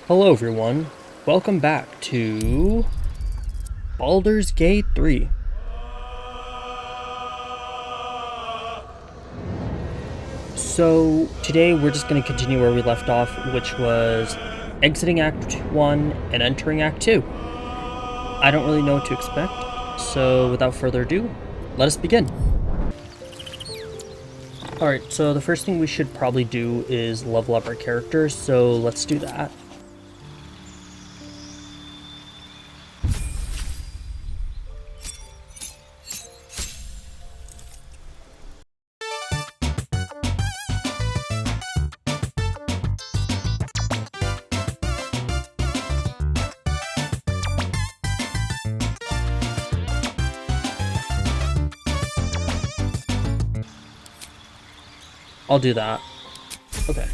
Hello everyone, welcome back to Baldur's Gate 3. So today we're just going to continue where we left off, which was exiting Act 1 and entering Act 2. I don't really know what to expect, so without further ado, let us begin. Alright, so the first thing we should probably do is level up our characters, so let's do that. I'll do that. Okay.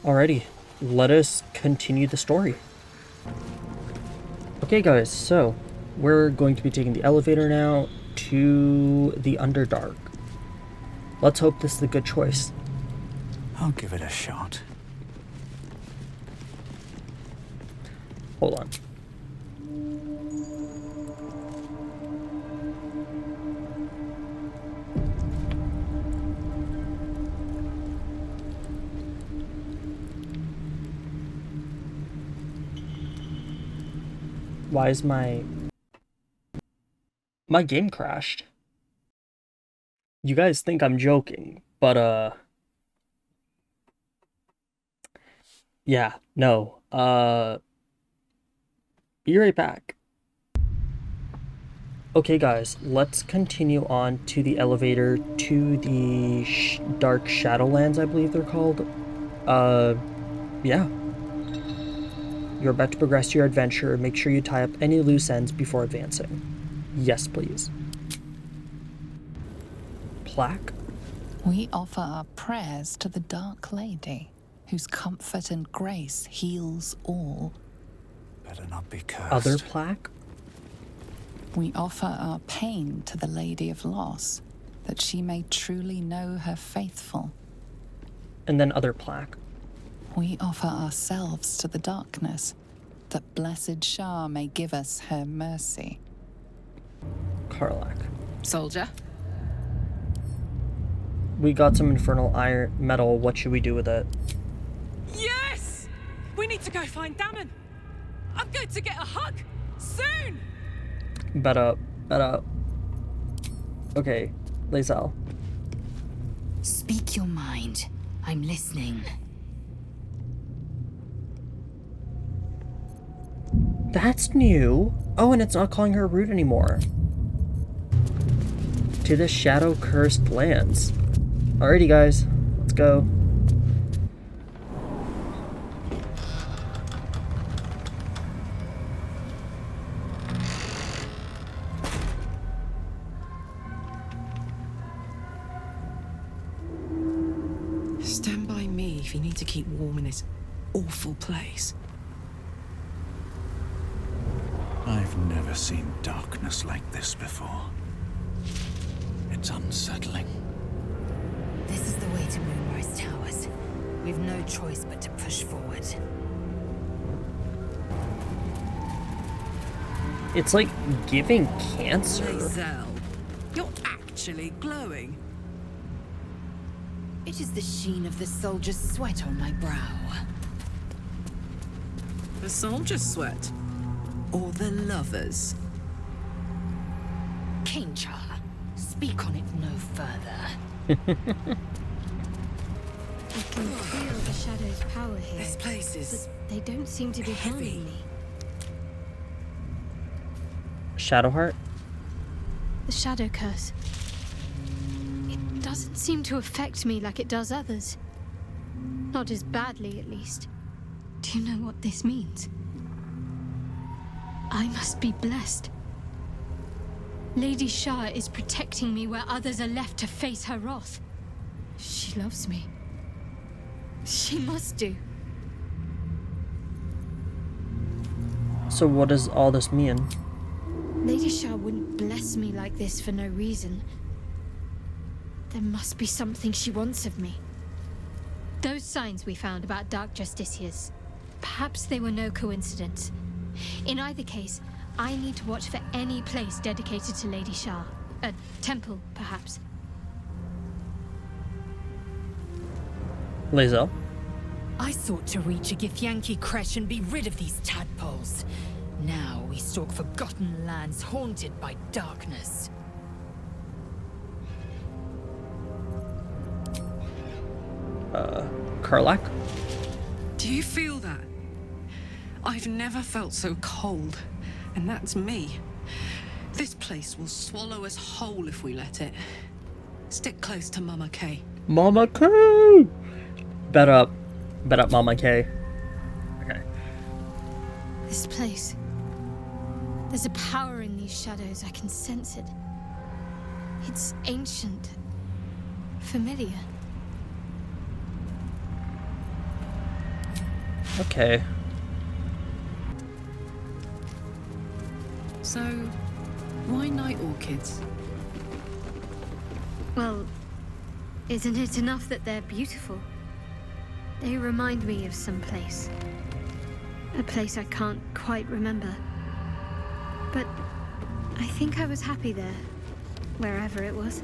Alrighty, let us continue the story. Okay guys, so we're going to be taking the elevator now to the Underdark. Let's hope this is a good choice. I'll give it a shot. Hold on. Why is my game crashed? You guys think I'm joking, but yeah, no. Be right back. Okay guys, let's continue on to the elevator to the Dark Shadowlands, I believe they're called. Yeah. You're about to progress your adventure. Make sure you tie up any loose ends before advancing. Yes, please. Plaque? We offer our prayers to the Dark Lady, whose comfort and grace heals all. Better not be cursed. Other plaque? We offer our pain to the Lady of Loss, that she may truly know her faithful. And then other plaque. We offer ourselves to the darkness, that blessed Shah may give us her mercy. Karlach. Soldier? We got some infernal iron metal. What should we do with it? Yes! We need to go find Damon. I'm going to get a hug soon! Better. Okay, Lae'zel. Speak your mind. I'm listening. That's new. Oh, and it's not calling her rude anymore. To the shadow-cursed lands. Alrighty, guys. Let's go. Stand by me if you need to keep warm in this awful place. I've never seen darkness like this before. It's unsettling. This is the way to Moonrise Towers. We've no choice but to push forward. It's like giving cancer. Lae'zel, you're actually glowing. It is the sheen of the soldier's sweat on my brow. The soldier's sweat? Or the lovers? Kainchar, speak on it no further. I can feel the shadow's power here. This place is But they don't seem to be heavy. harming me. Shadowheart? The shadow curse. It doesn't seem to affect me like it does others. Not as badly, at least. Do you know what this means? I must be blessed. Lady Shah is protecting me where others are left to face her wrath. She loves me. She must do. So what does all this mean? Lady Shah wouldn't bless me like this for no reason. There must be something she wants of me. Those signs we found about Dark Justiciars, perhaps they were no coincidence. In either case, I need to watch for any place dedicated to Lady Shah. A temple, perhaps. Lae'zel. I sought to reach a Githyanki creche and be rid of these tadpoles. Now we stalk forgotten lands haunted by darkness. Karlach? Do you feel that? I've never felt so cold, and that's me. This place will swallow us whole if we let it. Stick close to Mama Kay. Mama K! Bet up, Mama K. Okay. This place. There's a power in these shadows. I can sense it. It's ancient. Familiar. Okay. So, why night orchids? Well, isn't it enough that they're beautiful? They remind me of some place. A place I can't quite remember. But I think I was happy there, wherever it was.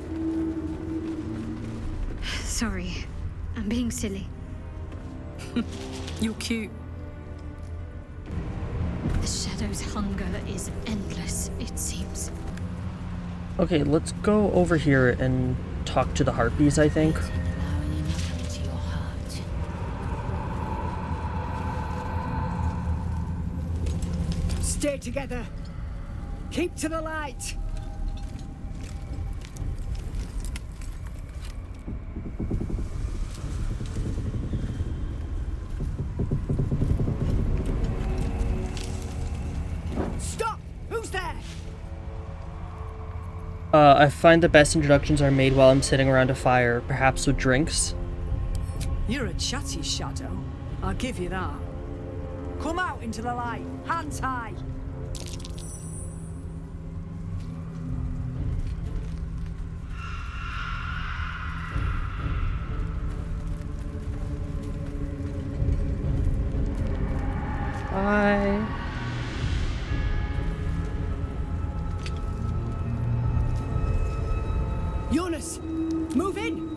Sorry, I'm being silly. You're cute. The Shadow's hunger is endless, it seems. Okay, let's go over here and talk to the harpies, I think. Allowing enough into your heart. Stay together. Keep to the light. Stop! Who's there? I find the best introductions are made while I'm sitting around a fire, perhaps with drinks. You're a chatty shadow. I'll give you that. Come out into the light. Hands high. Bye. Jonas, move in.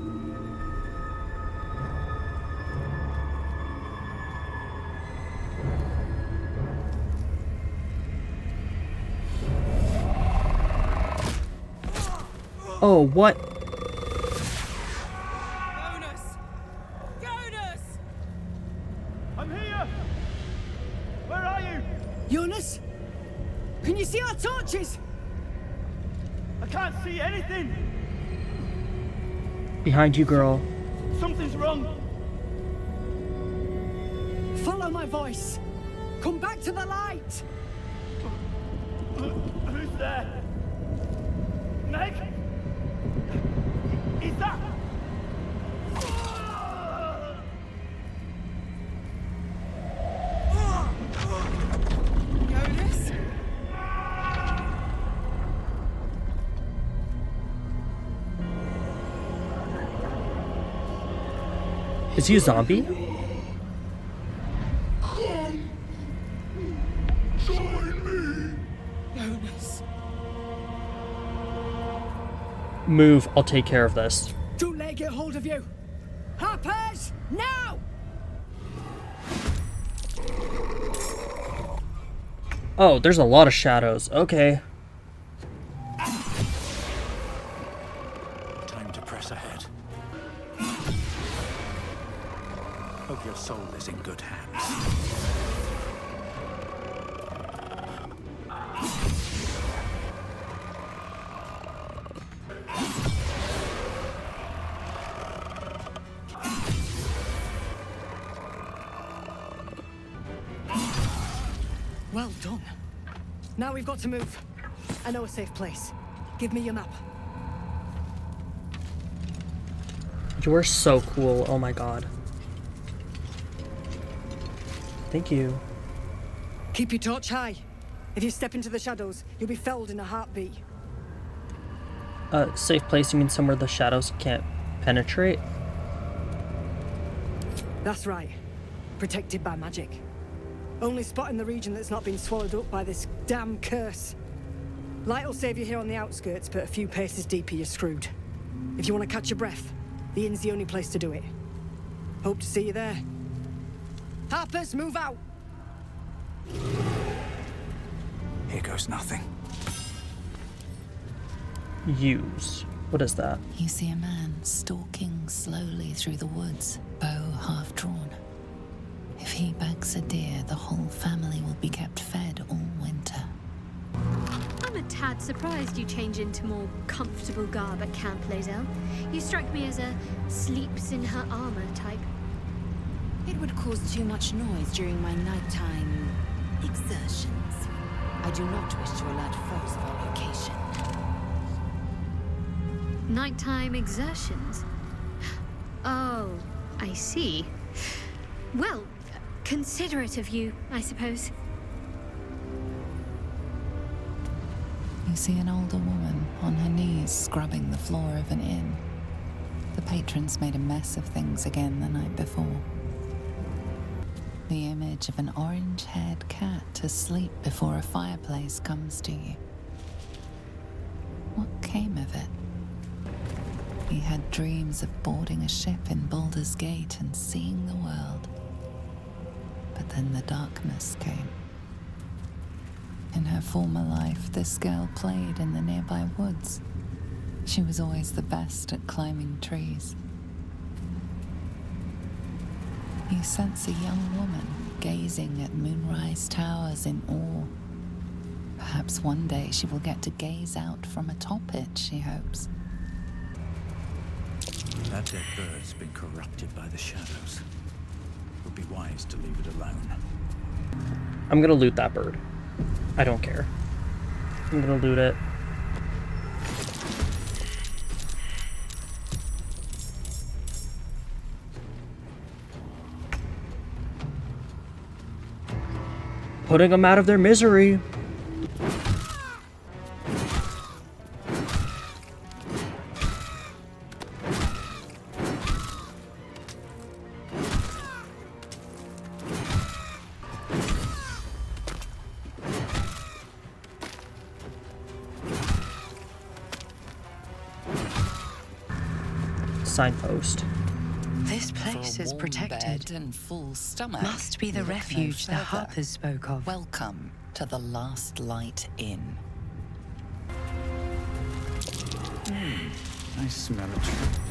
Oh, what? Jonas! Jonas! I'm here! Where are you? Jonas, can you see our torches? I can't see anything! Behind you, girl. Something's wrong! Follow my voice. Come back to the light. Who's there? Meg? Is that... Jonas? Is he a zombie? Jonas. Move, I'll take care of this. Don't let it get hold of you. Harpers, now! Oh, there's a lot of shadows. Okay. Time to press ahead. Hope your soul is in good hands. Well done. Now we've got to move. I know a safe place. Give me your map. You are so cool. Oh my god. Thank you. Keep your torch high. If you step into the shadows, you'll be felled in a heartbeat. Safe place, you mean somewhere the shadows can't penetrate? That's right. Protected by magic. Only spot in the region that's not been swallowed up by this damn curse. Light will save you here on the outskirts, but a few paces deeper you're screwed. If you want to catch your breath, the inn's the only place to do it. Hope to see you there. Harpers, move out! Here goes nothing. Use. What is that? You see a man stalking slowly through the woods, bow half drawn. If he bags a deer, the whole family will be kept fed all winter. I'm a tad surprised you change into more comfortable garb at Camp Lazel. You strike me as a sleeps in her armor type. It would cause too much noise during my nighttime exertions. I do not wish to alert foes of our location. Nighttime exertions? Oh, I see. Well, considerate of you, I suppose. You see an older woman on her knees scrubbing the floor of an inn. The patrons made a mess of things again the night before. The image of an orange-haired cat asleep before a fireplace comes to you. What came of it? He had dreams of boarding a ship in Baldur's Gate and seeing the world. But then the darkness came. In her former life, this girl played in the nearby woods. She was always the best at climbing trees. You sense a young woman gazing at moonrise towers in awe. Perhaps one day she will get to gaze out from atop it, she hopes. That dead bird's been corrupted by the shadows. Would be wise to leave it alone. I'm gonna loot that bird. I don't care. I'm gonna loot it. Putting them out of their misery. Signpost. This place is protected. And full stomach. Must be the Look no refuge the further. Harpers spoke of. Welcome to the Last Light Inn. I smell a tree.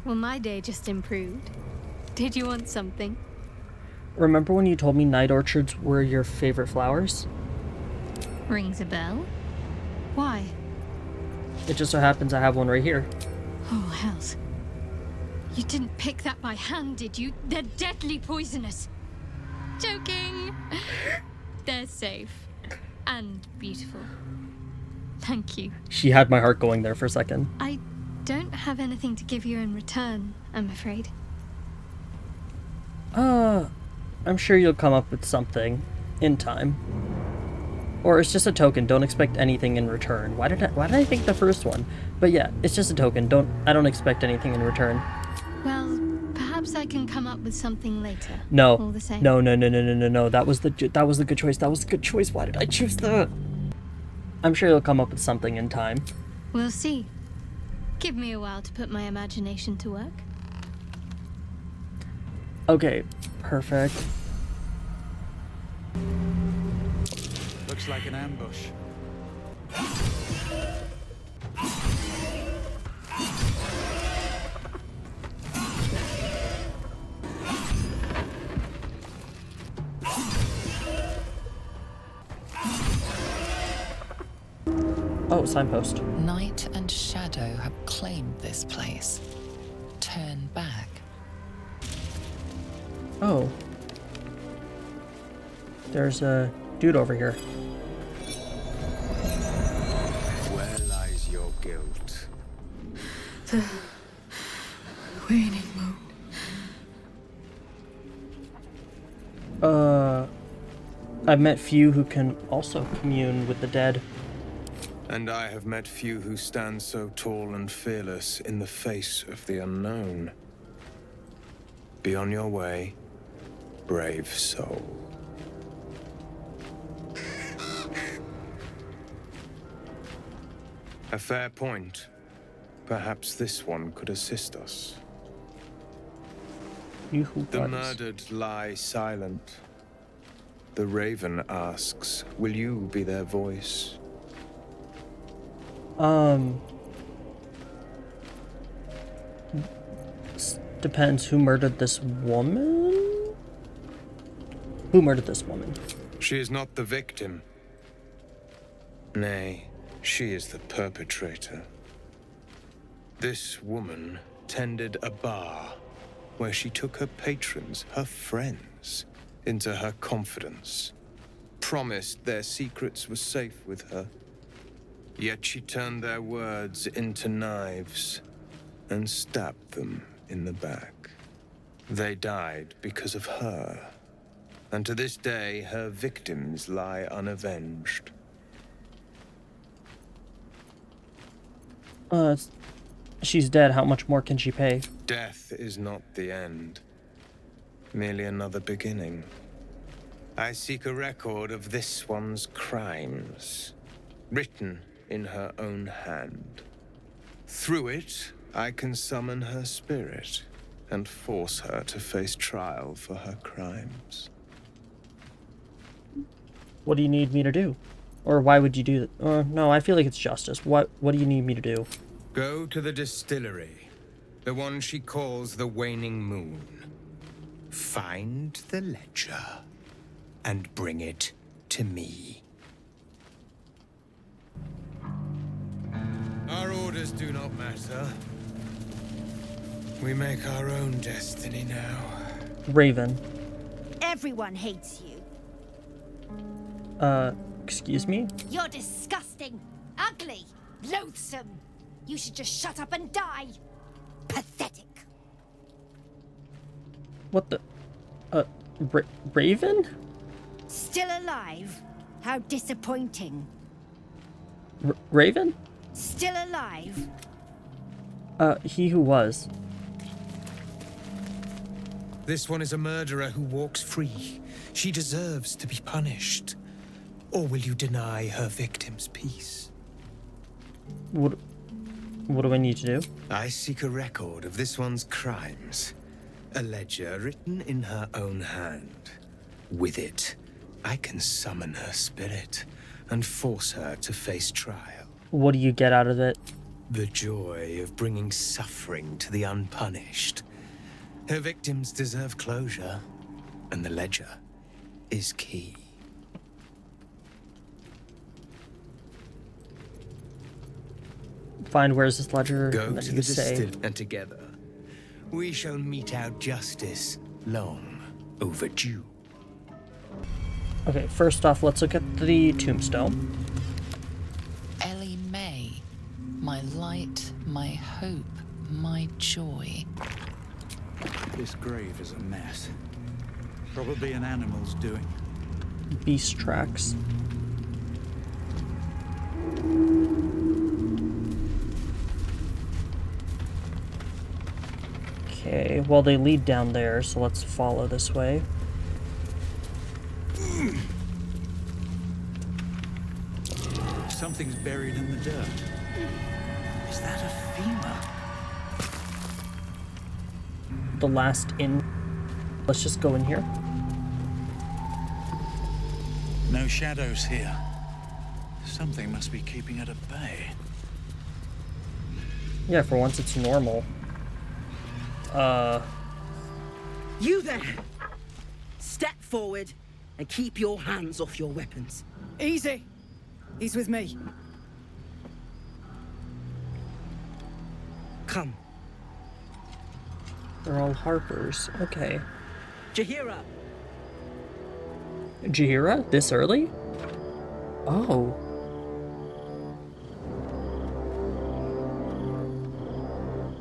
Well, my day just improved. Did you want something? Remember when you told me night orchards were your favorite flowers? Rings a bell? Why? It just so happens I have one right here. Oh, hells. You didn't pick that by hand, did you? They're deadly poisonous. Joking. They're safe. And beautiful. Thank you. She had my heart going there for a second. I don't have anything to give you in return, I'm afraid. I'm sure you'll come up with something in time. Or it's just a token, don't expect anything in return. Why did I think the first one? But yeah, it's just a token. I don't expect anything in return. Well, perhaps I can come up with something later. No. All the same. No. That was the good choice. That was a good choice. Why did I choose that? I'm sure you'll come up with something in time. We'll see. Give me a while to put my imagination to work. Okay, perfect. Looks like an ambush. Oh, signpost. Night and shadow have claimed this place. Turn back. Oh. There's a dude over here. The waning moon. I've met few who can also commune with the dead. And I have met few who stand so tall and fearless in the face of the unknown. Be on your way, brave soul. A fair point. Perhaps this one could assist us. You who The was. murdered lie silent. The raven asks, will you be their voice? Depends who murdered this woman? Who murdered this woman? She is not the victim. Nay, she is the perpetrator. This woman tended a bar where she took her patrons, her friends, into her confidence, promised their secrets were safe with her. Yet she turned their words into knives and stabbed them in the back. They died because of her, and to this day her victims lie unavenged. She's dead. How much more can she pay? Death is not the end, merely another beginning. I seek a record of this one's crimes, written in her own hand. Through it, I can summon her spirit and force her to face trial for her crimes. What do you need me to do? Or why would you do that? No, I feel like it's justice. What do you need me to do? Go to the distillery, the one she calls the Waning Moon. Find the ledger and bring it to me. Our orders do not matter. We make our own destiny now. Raven. Everyone hates you. Excuse me? You're disgusting, ugly, loathsome. You should just shut up and die. Pathetic. What the? Raven? Still alive? How disappointing. Raven? Still alive? He who was. This one is a murderer who walks free. She deserves to be punished. Or will you deny her victims peace? What do I need to do? I seek a record of this one's crimes. A ledger written in her own hand. With it, I can summon her spirit and force her to face trial. What do you get out of it? The joy of bringing suffering to the unpunished. Her victims deserve closure, and the ledger is key. Find where's this ledger, Go and then to you the say. distillery, and together we shall mete out justice long overdue. Okay, first off, let's look at the tombstone. Ellie May, my light, my hope, my joy. This grave is a mess. Probably an animal's doing. Beast tracks. Okay, well they lead down there, so let's follow this way. Something's buried in the dirt. Is that a femur? The last inn. Let's just go in here. No shadows here. Something must be keeping it at bay. Yeah, for once it's normal. You there! Step forward and keep your hands off your weapons. Easy. He's with me. Come. They're all Harpers. Okay. Jahira! Jahira? This early? Oh.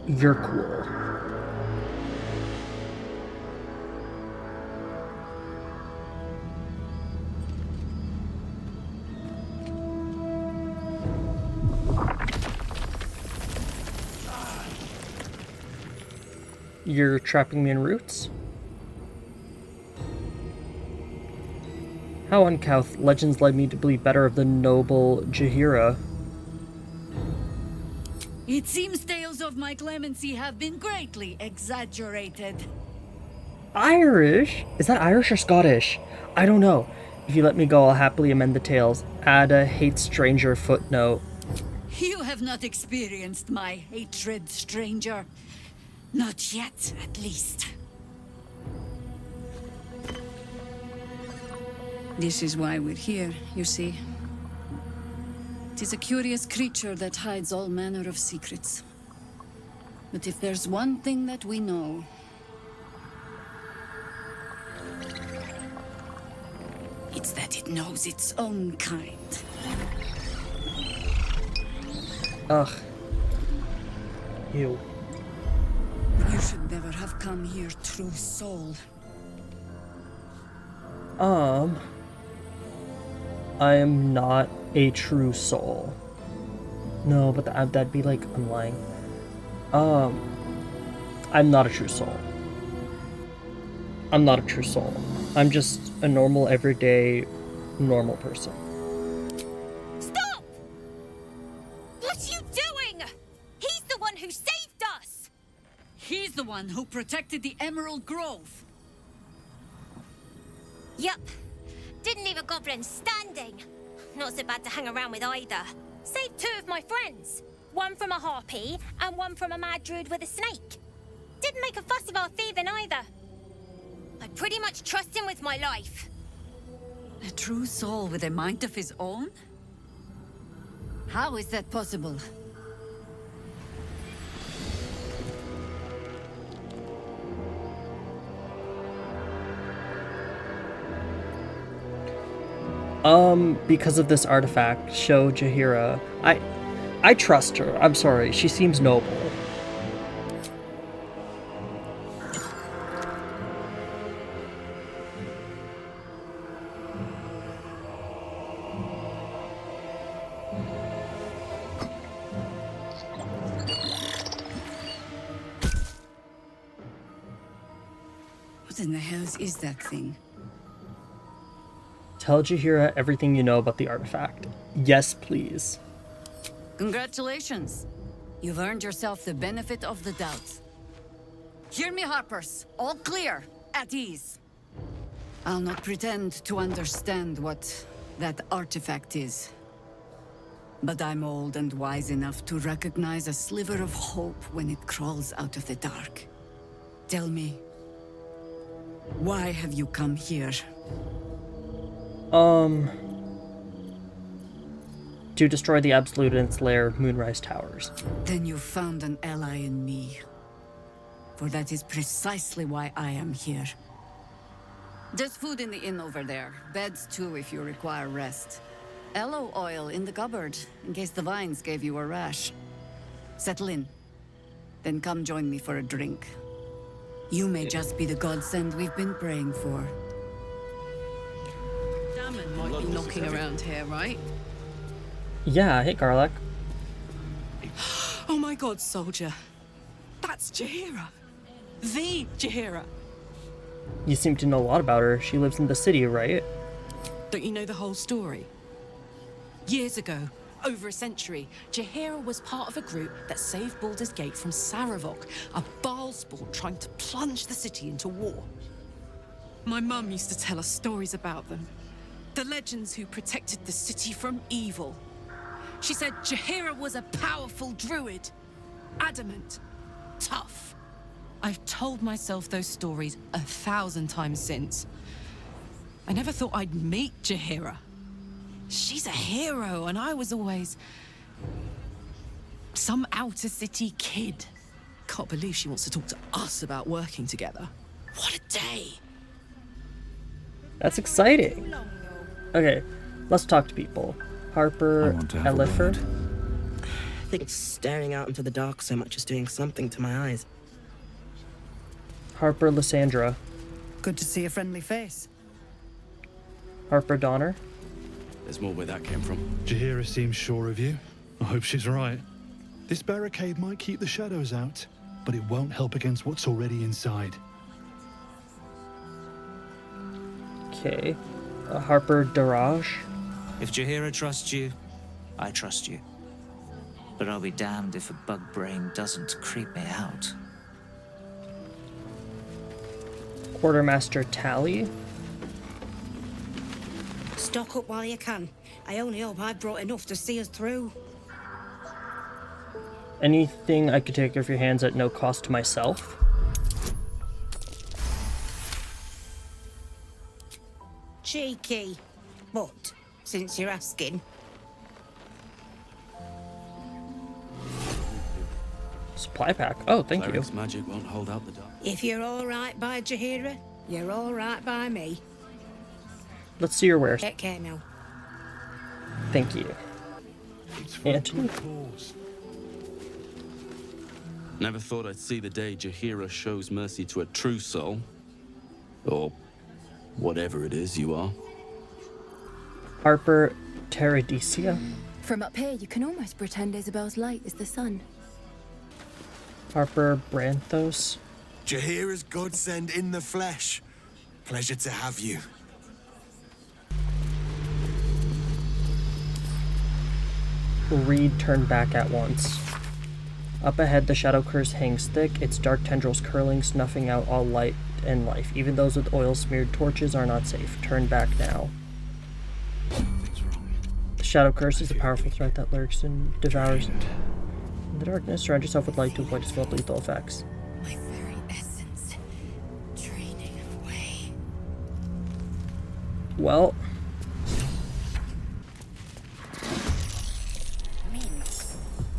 You're cool. You're trapping me in roots? How uncouth, legends led me to believe better of the noble Jaheira. It seems tales of my clemency have been greatly exaggerated. Irish? Is that Irish or Scottish? I don't know. If you let me go, I'll happily amend the tales. Add a hate stranger footnote. You have not experienced my hatred, stranger. Not yet, at least. This is why we're here, you see. It is a curious creature that hides all manner of secrets. But if there's one thing that we know, it's that it knows its own kind. Ugh. Ew. You should never have come here, true soul. I am not a true soul. No, but that'd be like, I'm lying. I'm not a true soul. I'm not a true soul. I'm just a normal, everyday, normal person. Stop! What are you doing? He's the one who saved us! He's the one who protected the Emerald Grove. Yup. Didn't leave a goblin standing. Not so bad to hang around with either. Saved 2 of my friends. One from a harpy, and one from a mad druid with a snake. Didn't make a fuss of our thieving either. I pretty much trust him with my life. A true soul with a mind of his own? How is that possible? Because of this artifact, show Jaheira. I trust her. I'm sorry. She seems noble. What in the hells is that thing? Tell Jaheira everything you know about the artifact. Yes, please. Congratulations. You've earned yourself the benefit of the doubt. Hear me, Harpers. All clear. At ease. I'll not pretend to understand what that artifact is. But I'm old and wise enough to recognize a sliver of hope when it crawls out of the dark. Tell me, why have you come here? To destroy the Absolute in its lair, Moonrise Towers. Then you found an ally in me. For that is precisely why I am here. There's food in the inn over there. Beds too if you require rest. Aloe oil in the cupboard, in case the vines gave you a rash. Settle in. Then come join me for a drink. You may just be the godsend we've been praying for. Salmon might be knocking around here, right? Yeah, hey Garlic. Oh my god, soldier. That's Jaheira. The Jaheira. You seem to know a lot about her. She lives in the city, right? Don't you know the whole story? Years ago, over a century, Jaheira was part of a group that saved Baldur's Gate from Saravok, a Baalspawn trying to plunge the city into war. My mum used to tell us stories about them. The legends who protected the city from evil. She said Jaheira was a powerful druid. Adamant. Tough. I've told myself those stories 1,000 times since. I never thought I'd meet Jaheira. She's a hero, and I was always some outer city kid. Can't believe she wants to talk to us about working together. What a day! That's exciting. Okay, let's talk to people. Harper, I want to have a Elifer. word. think staring out into the dark so much is doing something to my eyes. Harper Lysandra. Good to see a friendly face. Harper Donner. There's more where that came from. Jaheira seems sure of you. I hope she's right. This barricade might keep the shadows out, but it won't help against what's already inside. Okay. Harper Daraj. If Jaheira trusts you, I trust you. But I'll be damned if a bug brain doesn't creep me out. Quartermaster Tally. Stock up while you can. I only hope I've brought enough to see us through. Anything I could take off your hands at no cost to myself? Cheeky. But, since you're asking, Supply pack. Oh, thank you. Cleric's magic won't hold out the dark. if you're all right by Jaheira, you're all right by me. Let's see your wares. Take care now. Thank you. Anthony. Never thought I'd see the day Jaheira shows mercy to a true soul. Or whatever it is you are. Harper Teradicia. From up here, you can almost pretend Isabel's light is the sun. Harper Branthos. Jaheira's godsend in the flesh. Pleasure to have you. Reed turned back at once. Up ahead, the shadow curse hangs thick, its dark tendrils curling, snuffing out all light and life. Even those with oil-smeared torches are not safe. Turn back now. The shadow curse is a powerful threat that lurks and devours. In the darkness, surround yourself with light to avoid its lethal effects. My very essence, draining away. Well...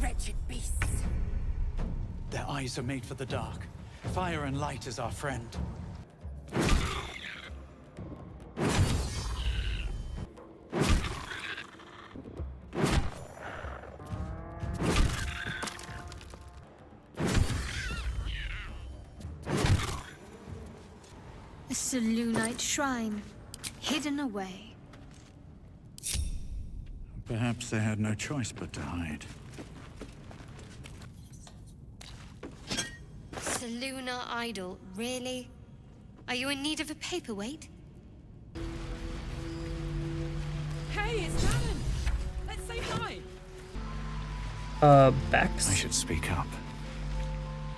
Wretched beasts. Their eyes are made for the dark. Fire and light is our friend. A Selûnite shrine, hidden away. Perhaps they had no choice but to hide. Selûna idol, really? Are you in need of a paperweight? Hey, it's Talon! Let's say hi! Bex? I should speak up.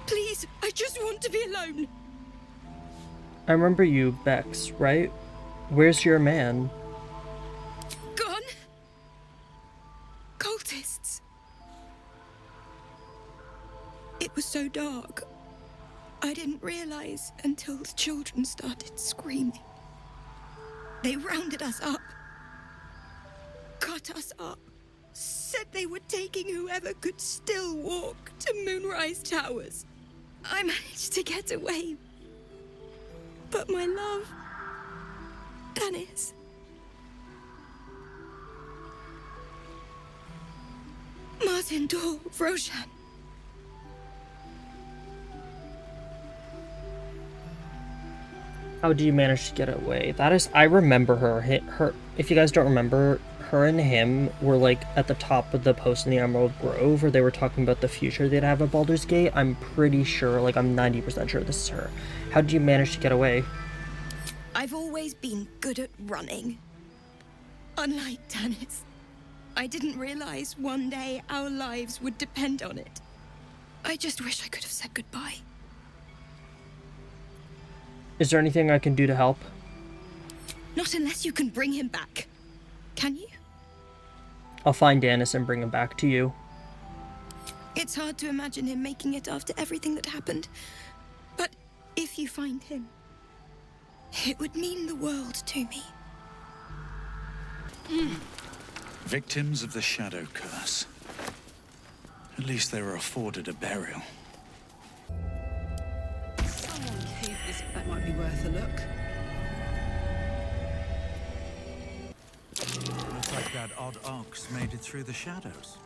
Please, I just want to be alone! I remember you, Bex, right? Where's your man? Gone? Cultists. It was so dark. I didn't realize until the children started screaming. They rounded us up. Cut us up. Said they were taking whoever could still walk to Moonrise Towers. I managed to get away. But my love, Dennis, Martin Dor, Roshan. How do you manage to get away? That is, I remember her. Her. If you guys don't remember, her and him were like at the top of the post in the Emerald Grove where they were talking about the future they'd have at Baldur's Gate. I'm pretty sure, like I'm 90% sure this is her. How did you manage to get away? I've always been good at running. Unlike Dennis, I didn't realize one day our lives would depend on it. I just wish I could have said goodbye. Is there anything I can do to help? Not unless you can bring him back. Can you? I'll find Dennis and bring him back to you. It's hard to imagine him making it after everything that happened. But if you find him, it would mean the world to me. Victims of the Shadow Curse. At least they were afforded a burial. Someone caved this. That might be worth a look. Looks like that odd ox made it through the shadows.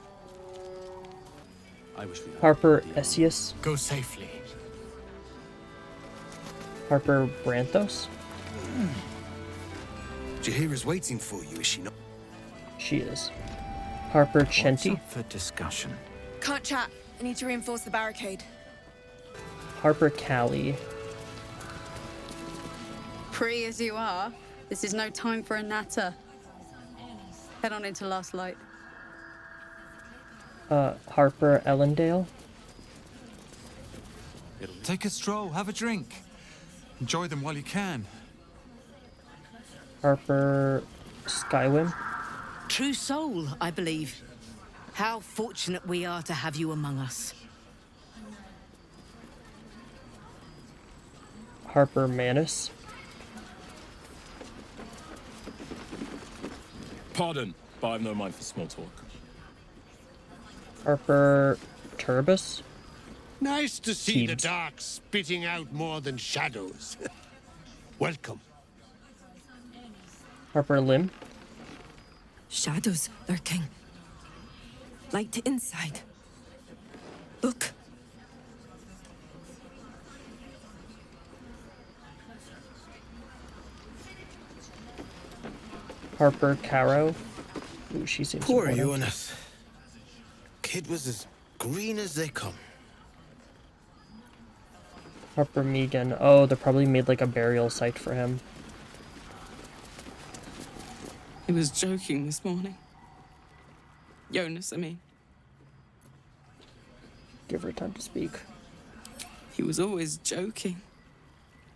Harper Esius. Go safely. Harper Branthos. Jaheira's waiting for you, is she not? She is. Harper Chenti. What's up for discussion? Can't chat. I need to reinforce the barricade. Harper Callie. Pretty as you are, this is no time for a natter. Head on into Last Light. Harper Ellendale. Take a stroll, have a drink. Enjoy them while you can. Harper Skywim. True soul, I believe. How fortunate we are to have you among us. Harper Manus. Pardon, but I've no mind for small talk. Harper Turbus. Nice to see the Teebs. dark spitting out more than shadows. Welcome. Harper Lim. Shadows lurking. Light to inside. Look. Harper Caro. Ooh, she seems Poor important. Eunice. Kid was as green as they come. Harper Megan. Oh, they probably made like a burial site for him. He was joking this morning. Jonas, I mean. Give her time to speak. He was always joking.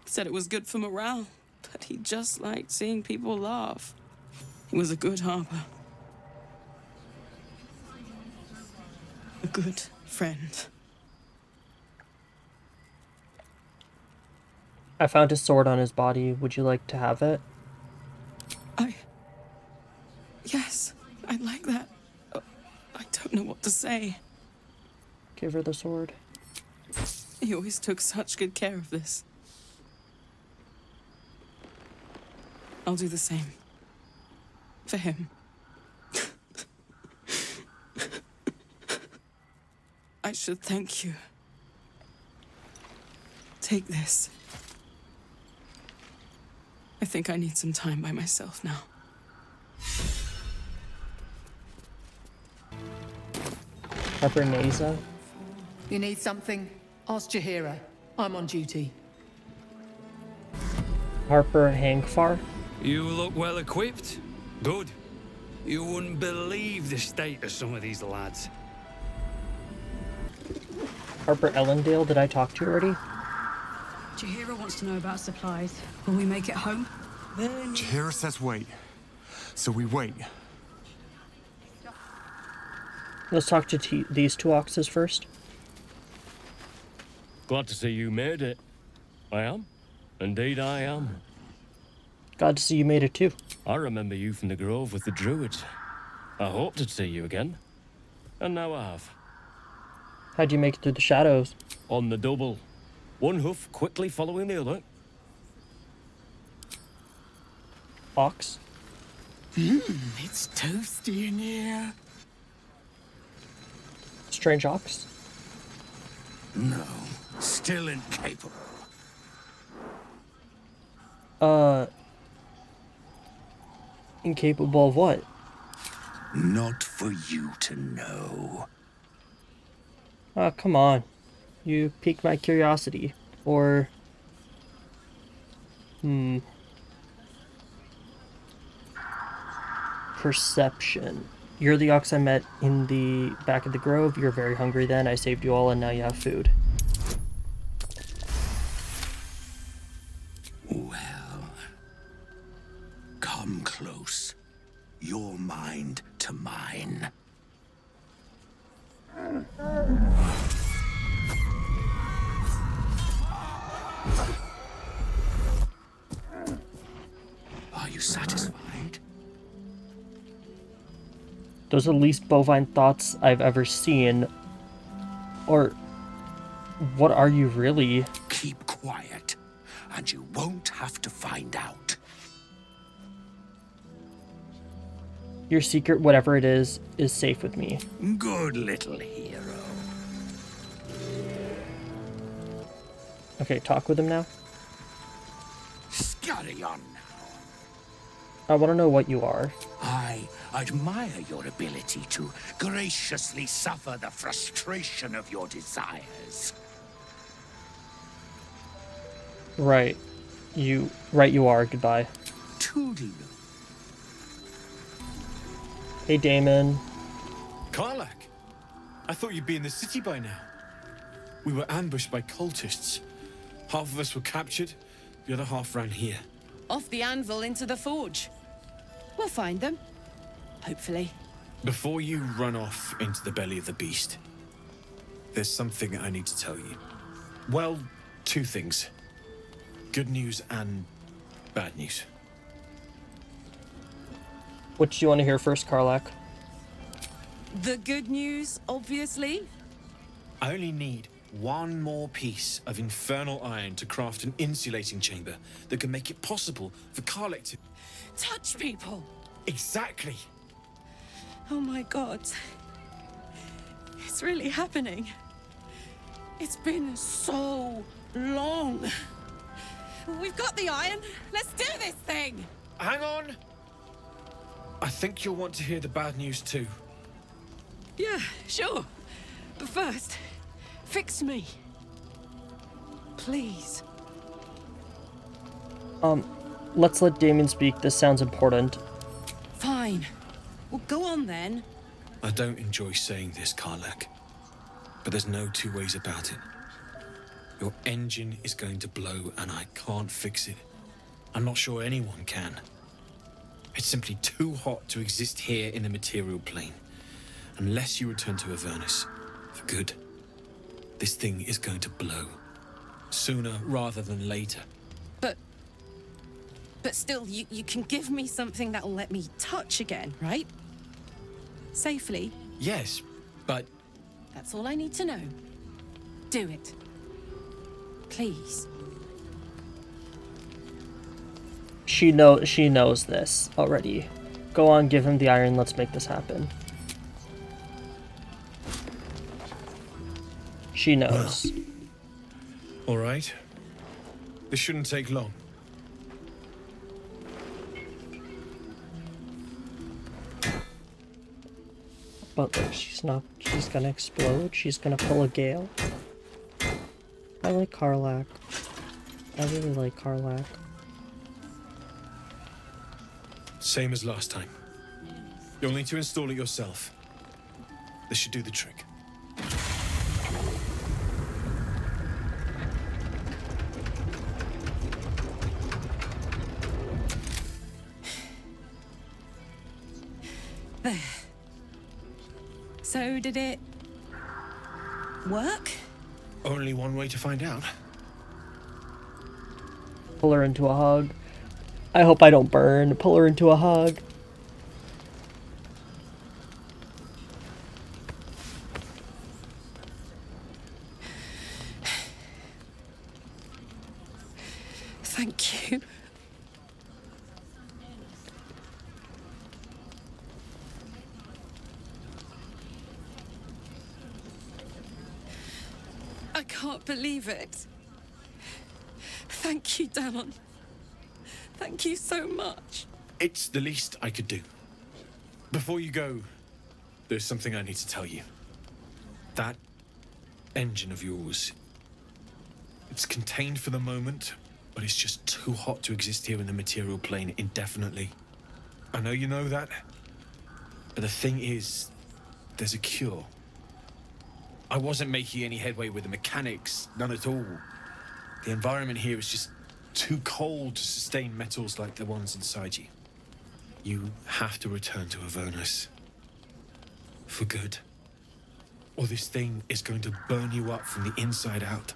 Said it was good for morale, but he just liked seeing people laugh. He was a good harper. A good friend. I found his sword on his body. Would you like to have it? Yes, I'd like that. I don't know what to say. Give her the sword. He always took such good care of this. I'll do the same. For him. I should thank you. Take this. I think I need some time by myself now. Harper Naza. You need something? Ask Jaheira. I'm on duty. Harper Hangfar. You look well equipped. Good. You wouldn't believe the state of some of these lads. Harper Ellendale. Did I talk to you already? Jaheira wants to know about supplies. Will we make it home? Jaheira says wait. So we wait. Let's talk to these two oxes first. Glad to see you made it. I am. Indeed I am. Glad to see you made it too. I remember you from the grove with the druids. I hoped to see you again. And now I have. How'd you make it through the shadows? On the double. One hoof quickly following the other. Ox. It's toasty in here. Strange ox. No, still incapable. Incapable of what? Not for you to know. Oh, come on. You piqued my curiosity. Or... Perception. You're the ox I met in the back of the grove. You're very hungry then. I saved you all and now you have food. Well, come close. Your mind to mine. Are you satisfied? Those are the least bovine thoughts I've ever seen. Or... what are you really? Keep quiet, and you won't have to find out. Your secret, whatever it is safe with me. Good little hero. Okay, talk with him now. Scurry on. I want to know what you are. I admire your ability to graciously suffer the frustration of your desires. Right. You are. Goodbye. Toodaloo. Hey, Damon. Karlak! I thought you'd be in the city by now. We were ambushed by cultists. Half of us were captured, the other half ran here. Off the anvil into the forge. We'll find them. Hopefully. Before you run off into the belly of the beast, there's something I need to tell you. Well, two things. Good news and bad news. What do you want to hear first, Karlak? The good news, obviously. I only need one more piece of infernal iron to craft an insulating chamber that can make it possible for Karlak to... Touch people! Exactly! Oh my god. It's really happening. It's been so long. We've got the iron. Let's do this thing! Hang on! I think you'll want to hear the bad news too. Yeah, sure. But first, fix me. Please. Let's let Damon speak. This sounds important. Fine. Well, go on then. I don't enjoy saying this, Karlak, but there's no two ways about it. Your engine is going to blow and I can't fix it. I'm not sure anyone can. It's simply too hot to exist here in the material plane. Unless you return to Avernus for good, this thing is going to blow. Sooner rather than later. But still, you can give me something that'll let me touch again, right? Safely. Yes, but... That's all I need to know. Do it. Please. She knows this already. Go on, give him the iron. Let's make this happen. She knows. All right. This shouldn't take long. But look, she's gonna explode. She's gonna pull a gale. I like Karlak. I really like Karlak. Same as last time. You'll need to install it yourself. This should do the trick. There. So, did it work? Only one way to find out. Pull her into a hug. I hope I don't burn. Pull her into a hug. Thank you. I can't believe it. Thank you, Danon. Thank you so much. It's the least I could do. Before you go, there's something I need to tell you. That engine of yours, it's contained for the moment, but it's just too hot to exist here in the material plane indefinitely. I know you know that, but the thing is, there's a cure. I wasn't making any headway with the mechanics, none at all. The environment here is just too cold to sustain metals like the ones inside you. You have to return to Avernus. For good. Or this thing is going to burn you up from the inside out.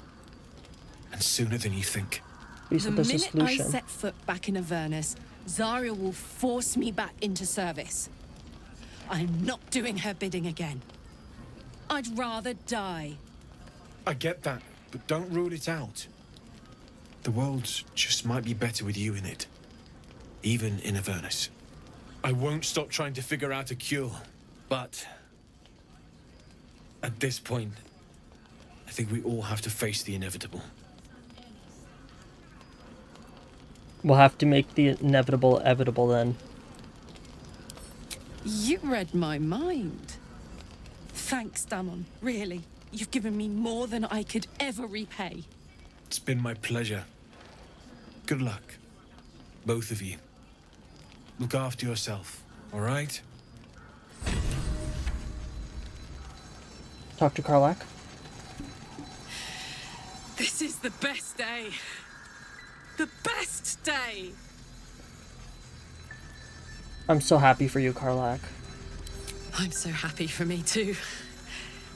And sooner than you think. The minute I set foot back in Avernus, Zarya will force me back into service. I'm not doing her bidding again. I'd rather die. I get that, but don't rule it out. The world just might be better with you in it. Even in Avernus. I won't stop trying to figure out a cure, but... at this point, I think we all have to face the inevitable. We'll have to make the inevitable evitable then. You read my mind. Thanks, Damon. Really. You've given me more than I could ever repay. It's been my pleasure. Good luck, both of you. Look after yourself, all right? Talk to Karlak. This is the best day. The best day! I'm so happy for you, Karlak. I'm so happy for me too.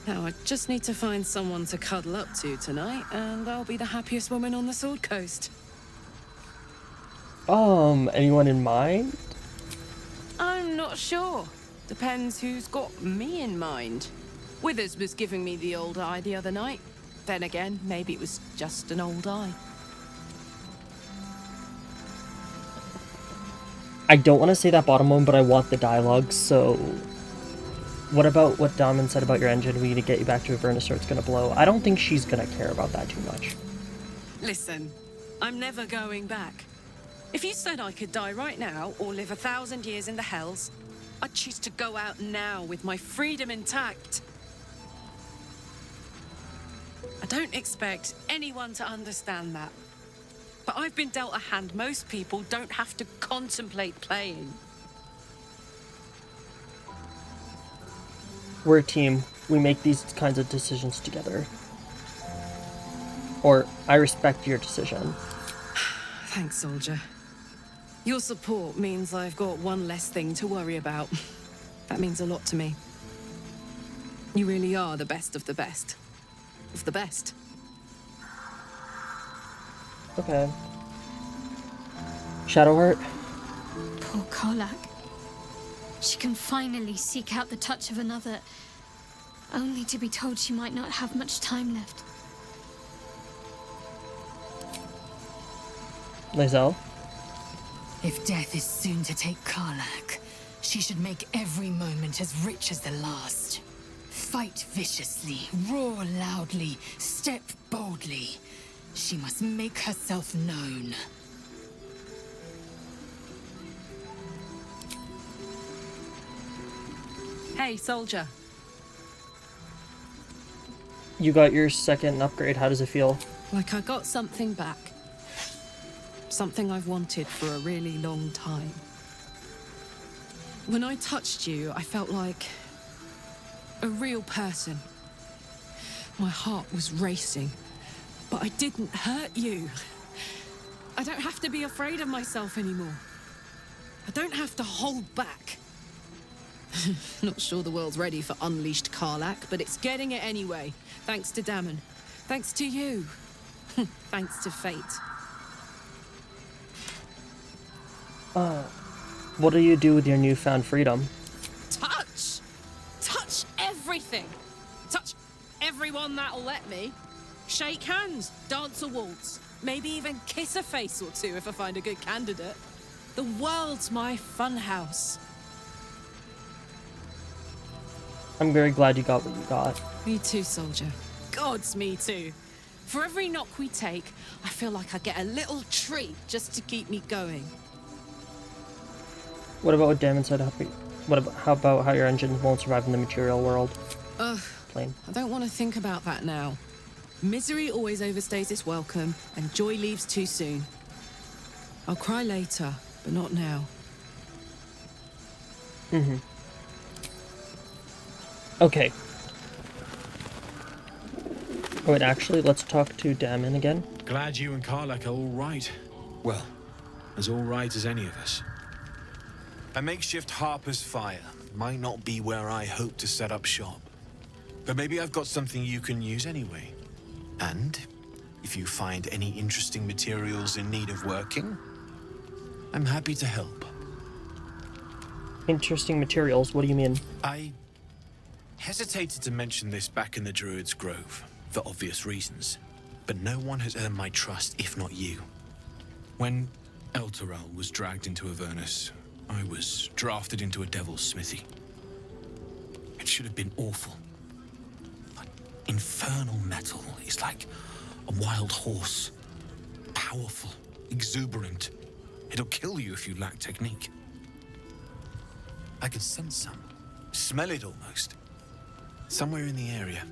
Now I just need to find someone to cuddle up to tonight, and I'll be the happiest woman on the Sword Coast. Anyone in mind? I'm not sure. Depends who's got me in mind. Withers was giving me the old eye the other night. Then again, maybe it was just an old eye. I don't want to say that bottom one, but I want the dialogue, so... What about what Damon said about your engine? We need to get you back to Avernus or it's going to blow. I don't think she's going to care about that too much. Listen, I'm never going back. If you said I could die right now, or live 1,000 years in the Hells, I'd choose to go out now with my freedom intact. I don't expect anyone to understand that. But I've been dealt a hand most people don't have to contemplate playing. We're a team. We make these kinds of decisions together. Or, I respect your decision. Thanks, soldier. Your support means I've got one less thing to worry about. That means a lot to me. You really are the best of the best. Of the best. Okay. Shadowheart? Poor Karlak. She can finally seek out the touch of another, only to be told she might not have much time left. Lae'zel? If death is soon to take Karlak, she should make every moment as rich as the last. Fight viciously, roar loudly, step boldly. She must make herself known. Hey, soldier. You got your second upgrade. How does it feel? Like I got something back. Something I've wanted for a really long time. When I touched you, I felt like a real person. My heart was racing, but I didn't hurt you. I don't have to be afraid of myself anymore. I don't have to hold back. Not sure the world's ready for unleashed Karlak, but it's getting it anyway. Thanks to Damon. Thanks to you. Thanks to fate. What do you do with your newfound freedom? Touch! Touch everything! Touch everyone that'll let me. Shake hands, dance a waltz, maybe even kiss a face or two if I find a good candidate. The world's my funhouse. I'm very glad you got what you got. Me too, soldier. Gods, me too. For every knock we take, I feel like I get a little treat just to keep me going. What about what Damon said? How about how your engines won't survive in the material world? Ugh. Plain. I don't want to think about that now. Misery always overstays its welcome, and joy leaves too soon. I'll cry later, but not now. Okay. Wait, actually, let's talk to Damon again. Glad you and Karlak are all right. Well, as all right as any of us. A makeshift Harper's Fire might not be where I hope to set up shop. But maybe I've got something you can use anyway. And if you find any interesting materials in need of working, I'm happy to help. Interesting materials? What do you mean? I hesitated to mention this back in the Druid's Grove, for obvious reasons. But no one has earned my trust, if not you. When Elturel was dragged into Avernus, I was drafted into a devil's smithy. It should have been awful. But infernal metal is like a wild horse. Powerful, exuberant, It'll kill you if you lack technique. I can sense some. Smell it almost. Somewhere in the area.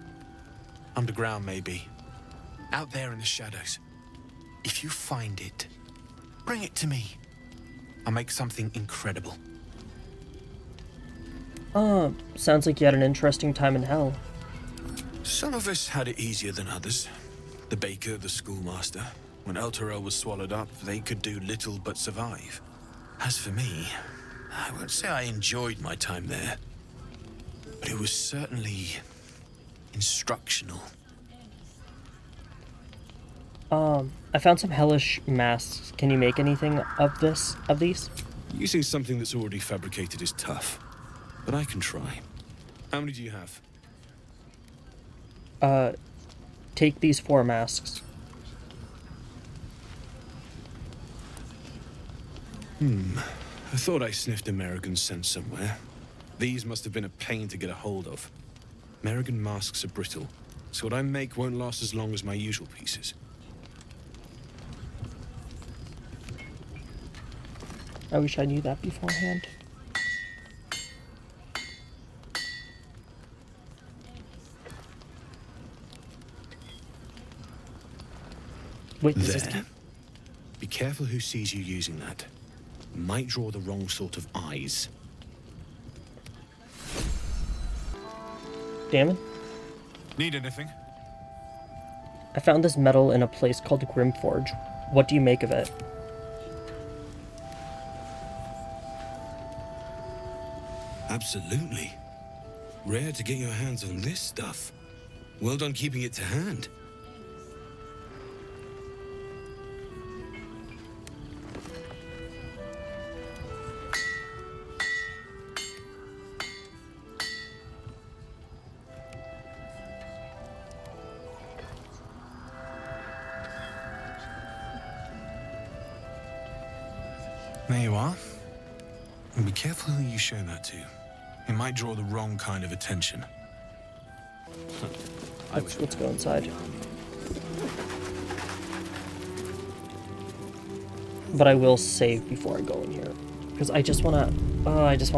Underground, maybe. Out there in the shadows. If you find it, bring it to me. I'll make something incredible. Sounds like you had an interesting time in hell. Some of us had it easier than others. The baker, the schoolmaster. When El Terrell was swallowed up, they could do little but survive. As for me, I won't say I enjoyed my time there, but it was certainly instructional. I found some hellish masks. Can you make anything of these? Using something that's already fabricated is tough, but I can try. How many do you have? Take these 4 masks. I thought I sniffed American scent somewhere. These must have been a pain to get a hold of. American masks are brittle, so what I make won't last as long as my usual pieces. I wish I knew that beforehand. Wait, is this There. Be careful who sees you using that. Might draw the wrong sort of eyes. Damon? Need anything? I found this metal in a place called Grimforge. What do you make of it? Absolutely. Rare to get your hands on this stuff. Well done keeping it to hand. There you are. And be careful who you show that to. It might draw the wrong kind of attention. Let's go inside. But I will save before I go in here, because I just wanna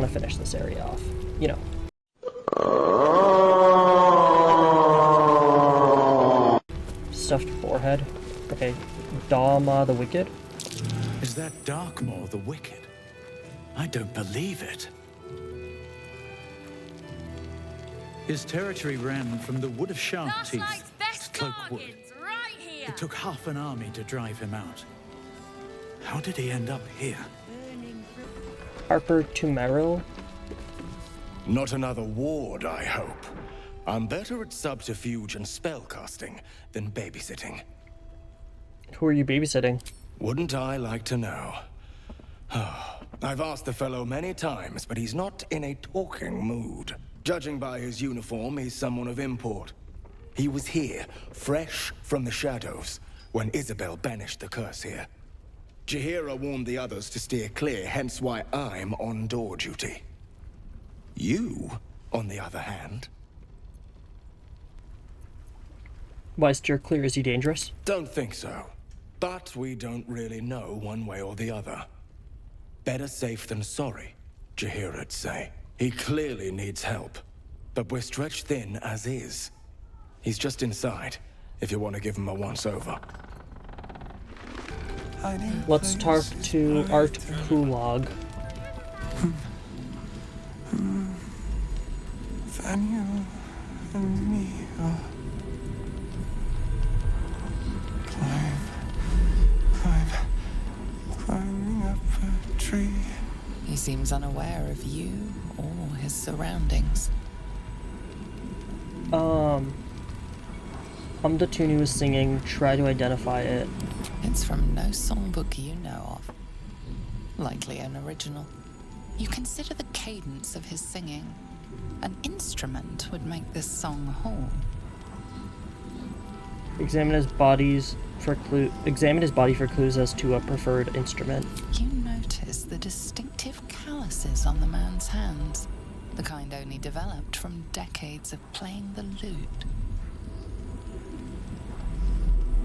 finish this area off. You know. Stuffed forehead. Okay. Dama the Wicked. Is that Darkmoor the Wicked? I don't believe it. His territory ran from the Wood of Sharp Teeth to Cloak Wood. It took half an army to drive him out. How did he end up here? Harper to Merrill. Not another ward, I hope. I'm better at subterfuge and spellcasting than babysitting. Who are you babysitting? Wouldn't I like to know? I've asked the fellow many times, but he's not in a talking mood. Judging by his uniform, he's someone of import. He was here, fresh from the shadows, when Isabel banished the curse here. Jaheira warned the others to steer clear, hence why I'm on door duty. You, on the other hand... Why steer clear? Is he dangerous? Don't think so. But we don't really know one way or the other. Better safe than sorry, Jaheira'd say. He clearly needs help, but we're stretched thin as is. He's just inside, if you want to give him a once-over. Let's talk to Art Kulog. Daniel and me are climbing up a tree. He seems unaware of you or his surroundings. The tune he was singing, try to identify it. It's from no songbook you know of. Likely an original. You consider the cadence of his singing. An instrument would make this song whole. Examine his body for clues as to a preferred instrument. You notice the distinctive calluses on the man's hands, the kind only developed from decades of playing the lute.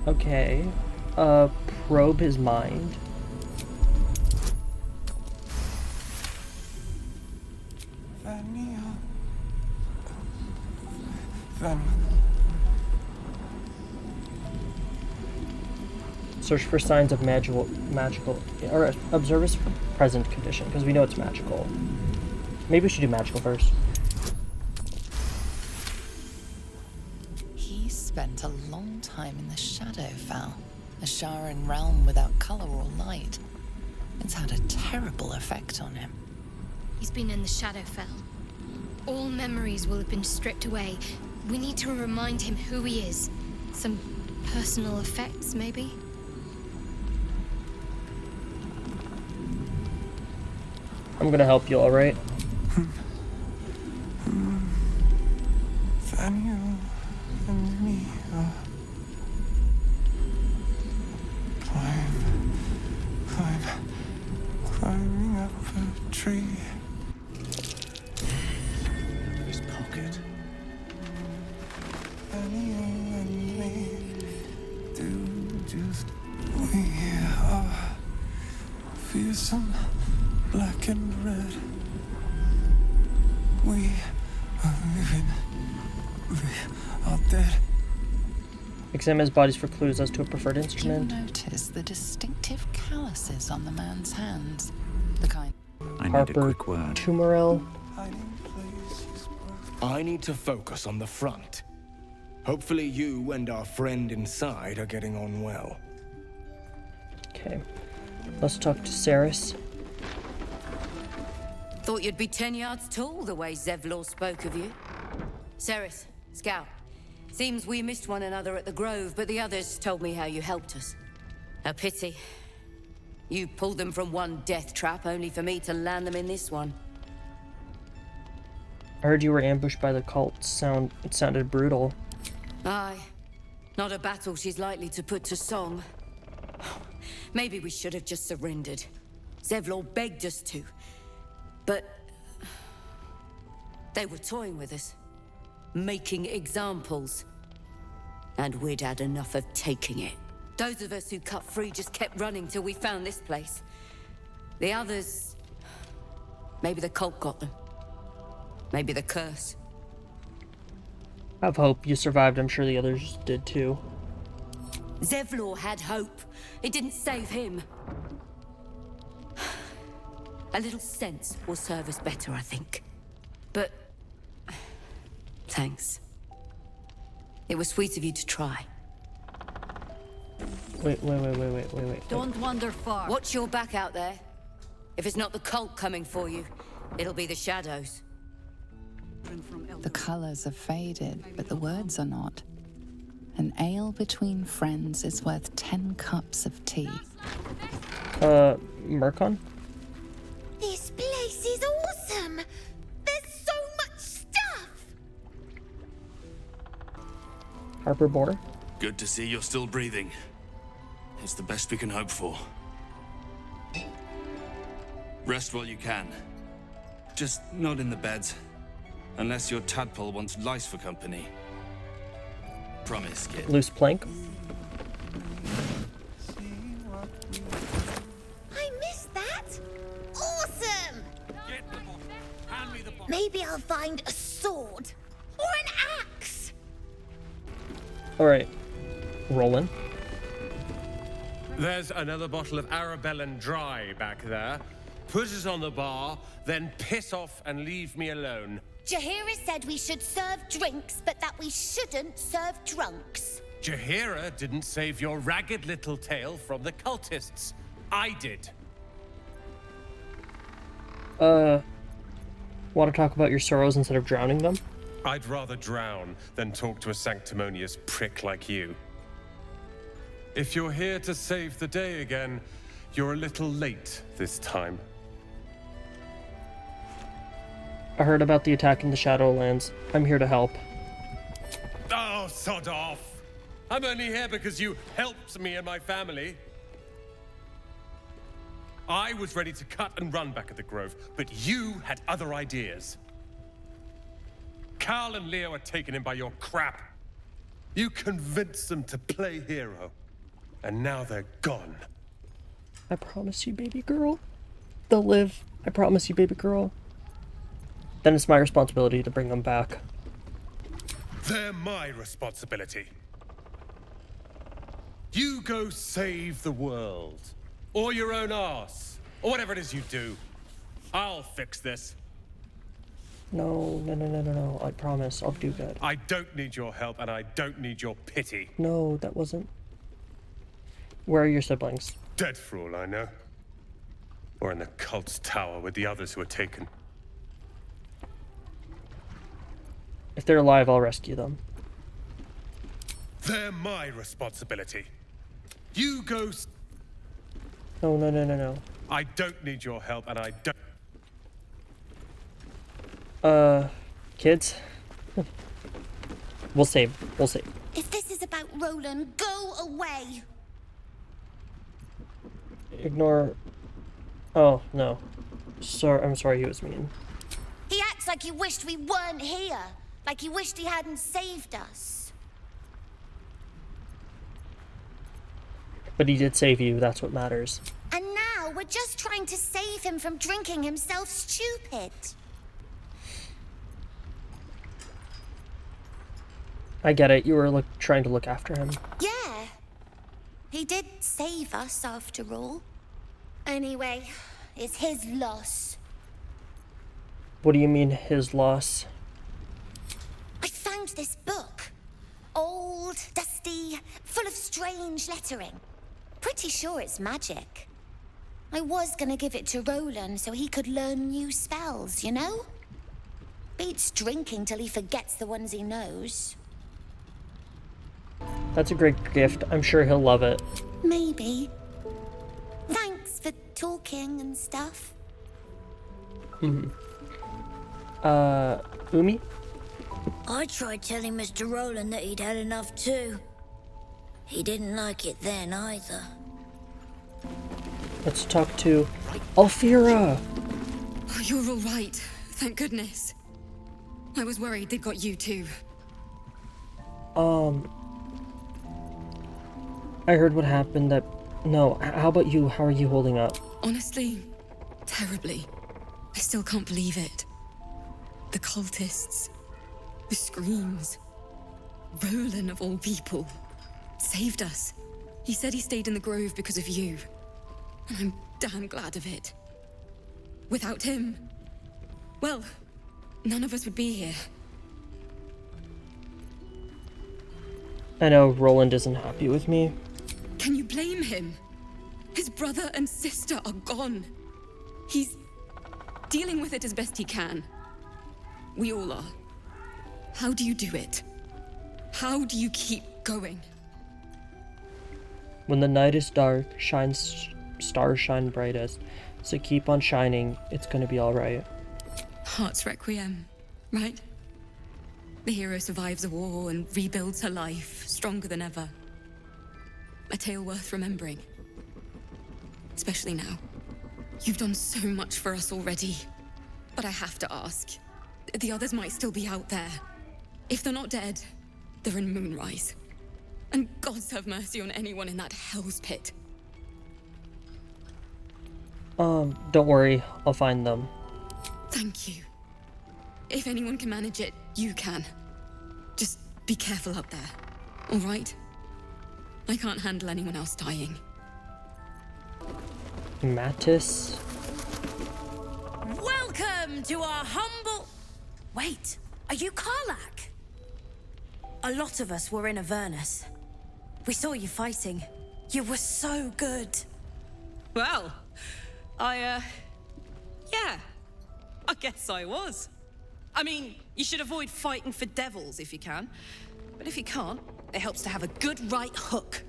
Okay. Probe his mind. Search for signs of magical, or observe its present condition, because we know it's magical. Maybe we should do magical first. He spent a long time in the Shadowfell, a Sharan realm without color or light. It's had a terrible effect on him. He's been in the Shadowfell. All memories will have been stripped away. We need to remind him who he is. Some personal effects, maybe? I'm gonna help you, alright? Then you and me are climbing up a tree. His pocket. And you and me do just we are fearsome, black and red. We are living. We are dead. Examine his bodies for clues as to a preferred instrument. You notice the distinctive calluses on the man's hands. The kind. Harper, Tumorel. I need to focus on the front. Hopefully you and our friend inside are getting on well. Okay. Let's talk to Solace. Thought you'd be 10 yards tall the way Zevlor spoke of you. Solace, Scout. Seems we missed one another at the Grove, but the others told me how you helped us. A pity. You pulled them from one death trap, only for me to land them in this one. I heard you were ambushed by the cult. It sounded brutal. Aye. Not a battle she's likely to put to song. Maybe we should have just surrendered. Zevlor begged us to. But they were toying with us. Making examples. And we'd had enough of taking it. Those of us who cut free just kept running till we found this place. The others... maybe the cult got them. Maybe the curse. I have hope you survived. I'm sure the others did too. Zevlor had hope. It didn't save him. A little sense will serve us better, I think. But... thanks. It was sweet of you to try. Wait. Don't wander far. Watch your back out there. If it's not the cult coming for you, it'll be the shadows. The colors are faded, but the words are not. An ale between friends is worth 10 cups of tea. Mercon? This place is awesome! There's so much stuff! Harper Boar? Good to see you're still breathing. It's the best we can hope for. Rest while you can. Just not in the beds. Unless your tadpole wants lice for company. Promise, kid. Loose plank? I missed that! Awesome! Maybe I'll find a sword. Or an axe! Alright. Roland. There's another bottle of Arabellan Dry back there. Put it on the bar, then piss off and leave me alone. Jaheira said we should serve drinks, but that we shouldn't serve drunks. Jaheira didn't save your ragged little tail from the cultists. I did. Want to talk about your sorrows instead of drowning them? I'd rather drown than talk to a sanctimonious prick like you. If you're here to save the day again, you're a little late this time. I heard about the attack in the Shadowlands. I'm here to help. Oh, sod off! I'm only here because you helped me and my family. I was ready to cut and run back at the Grove, but you had other ideas. Carl and Leo are taken in by your crap. You convinced them to play hero, and now they're gone. I promise you, baby girl. They'll live. I promise you, baby girl. then it's my responsibility to bring them back. They're my responsibility. You go save the world. Or your own arse. Or whatever it is you do. I'll fix this. No, no, no, no, no, no. I promise, I'll do good. I don't need your help, and I don't need your pity. No, that wasn't... Where are your siblings? Dead for all I know. Or in the cult's tower with the others who were taken. If they're alive, I'll rescue them. They're my responsibility. You go... No, no, no, no, no. I don't need your help, and I don't... Kids? We'll save. We'll save. If this is about Roland, go away. Ignore... Oh, no. Sorry, I'm sorry he was mean. He acts like he wished we weren't here. Like he wished he hadn't saved us. But he did save you, that's what matters. And now we're just trying to save him from drinking himself stupid. I get it, you were trying to look after him. Yeah. He did save us, after all. Anyway, it's his loss. What do you mean, his loss? I found this book. Old, dusty, full of strange lettering. Pretty sure it's magic. I was gonna give it to Roland so he could learn new spells, you know? Beats drinking till he forgets the ones he knows. That's a great gift. I'm sure he'll love it. Maybe. Thanks for talking and stuff. Mm-hmm. Umi? I tried telling Mr. Roland that he'd had enough too. He didn't like it then either. Let's talk to Alfira. Oh, you're all right. Thank goodness. I was worried they'd got you too. I heard what happened that... No, how about you? How are you holding up? Honestly, terribly. I still can't believe it. The cultists, the screams. Roland, of all people, saved us. He said he stayed in the grove because of you. And I'm damn glad of it. Without him, well, none of us would be here. I know Roland isn't happy with me. Can you blame him? His brother and sister are gone. He's dealing with it as best he can. We all are. How do you do it? How do you keep going? When the night is dark, stars shine brightest. So keep on shining, it's gonna be alright. Heart's Requiem, right? The hero survives a war and rebuilds her life, stronger than ever. A tale worth remembering. Especially now. You've done so much for us already. But I have to ask. The others might still be out there. If they're not dead, they're in Moonrise. And gods have mercy on anyone in that hell's pit. Don't worry, I'll find them. Thank you. If anyone can manage it, you can. Just be careful up there, all right? I can't handle anyone else dying. Mattis? Welcome to our humble... Wait, are you Karlach? A lot of us were in Avernus. We saw you fighting. You were so good. Well, yeah. I guess I was. I mean, you should avoid fighting for devils if you can. But if you can't, it helps to have a good right hook.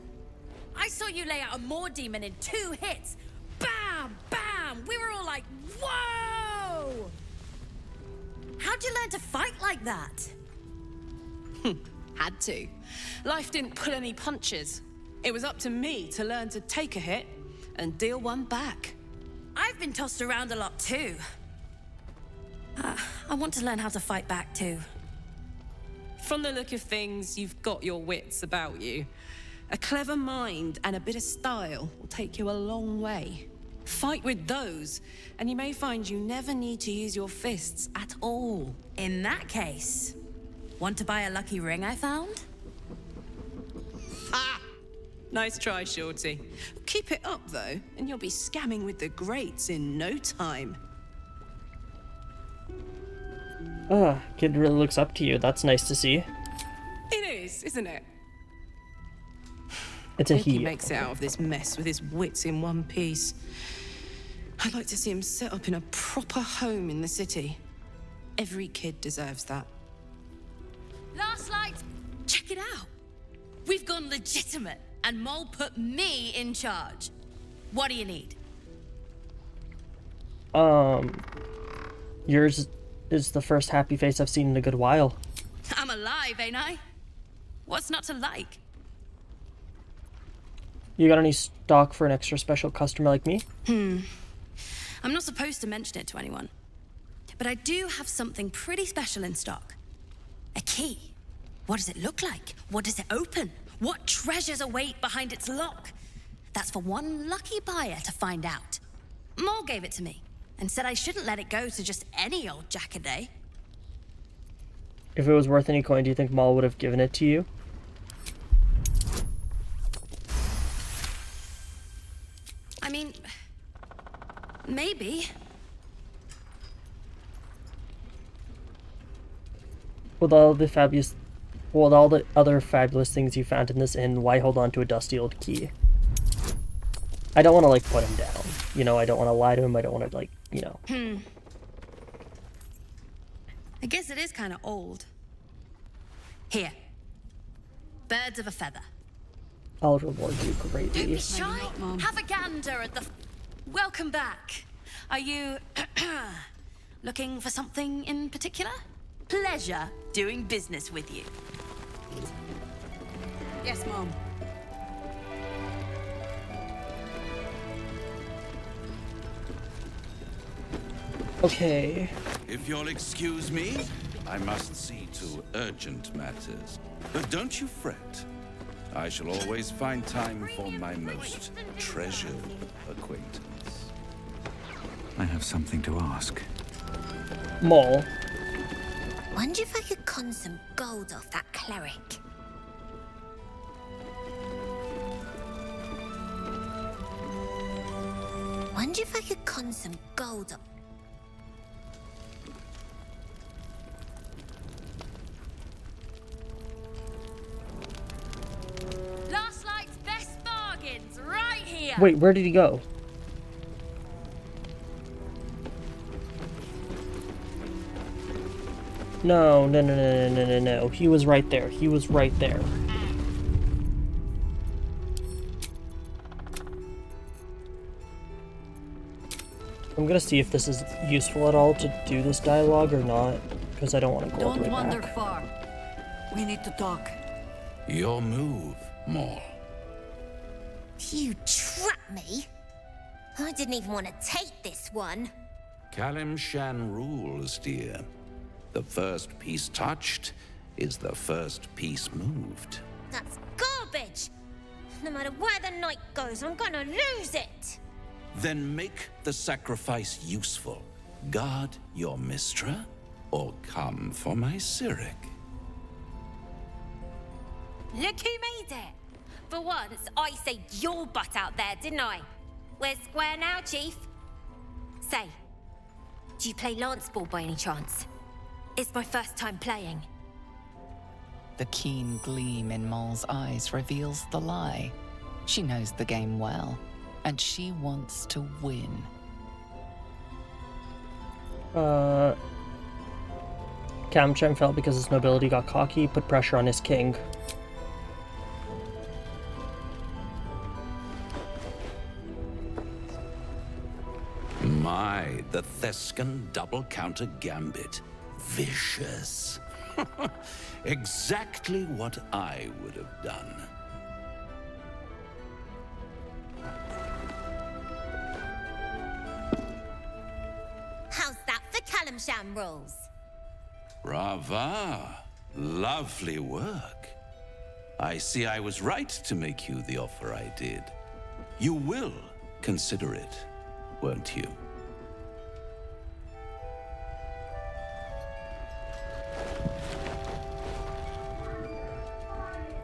I saw you lay out a Moor demon in 2 hits. Bam! Bam! We were all like, whoa! How'd you learn to fight like that? Had to. Life didn't pull any punches. It was up to me to learn to take a hit and deal one back. I've been tossed around a lot too. I want to learn how to fight back too. From the look of things, you've got your wits about you. A clever mind and a bit of style will take you a long way. Fight with those, and you may find you never need to use your fists at all. In that case, want to buy a lucky ring I found? Ah! Nice try, Shorty. Keep it up, though, and you'll be scamming with the greats in no time. Kid really looks up to you. That's nice to see. It is, isn't it? It's a Hope he he. makes it out of this mess with his wits in one piece. I'd like to see him set up in a proper home in the city. Every kid deserves that. Last light! Check it out! We've gone legitimate, and Mole put me in charge. What do you need? Yours is the first happy face I've seen in a good while. I'm alive, ain't I? What's not to like? You got any stock for an extra special customer like me? I'm not supposed to mention it to anyone, but I do have something pretty special in stock. A key. What does it look like? What does it open? What treasures await behind its lock? That's for one lucky buyer to find out. Mole gave it to me and said I shouldn't let it go to just any old jackaday. If it was worth any coin, do you think Maul would have given it to you? I mean, maybe. With all the other fabulous things you found in this inn, why hold on to a dusty old key? I don't want to, like, put him down. You know, I don't want to lie to him. I don't want to, like, you know. I guess it is kind of old. Here. Birds of a feather. I'll reward you Don't greatly. be shy. Have a gander at the... Welcome back. Are you... looking for something in particular? Pleasure doing business with you. Yes, Mom. Okay. If you'll excuse me, I must see to urgent matters. But don't you fret. I shall always find time for my most treasured acquaintance. I have something to ask. Maul. Wonder if I could con some gold off that cleric. Wonder if I could con some gold off... Last Light's best bargains right here. Wait, where did he go? No. He was right there. He was right there. I'm gonna see if this is useful at all to do this dialogue or not, because I don't want to go all the way Don't wander back. far. We need to talk. Your move, Maul. You trapped me? I didn't even want to take this one. Kalimshan rules, dear. The first piece touched is the first piece moved. That's garbage! No matter where the night goes, I'm gonna lose it! Then make the sacrifice useful. Guard your Mistra, or come for my Cyric. Look who made it! For once, I saved your butt out there, didn't I? We're square now, Chief. Say, do you play lance ball by any chance? It's my first time playing. The keen gleam in Maul's eyes reveals the lie. She knows the game well, and she wants to win. Kalimshan fell because his nobility got cocky, put pressure on his king. My, the Thescan double counter gambit. Vicious. Exactly what I would have done. How's that for Kalimshan rules? Brava. Lovely work. I see I was right to make you the offer I did. You will consider it, weren't you?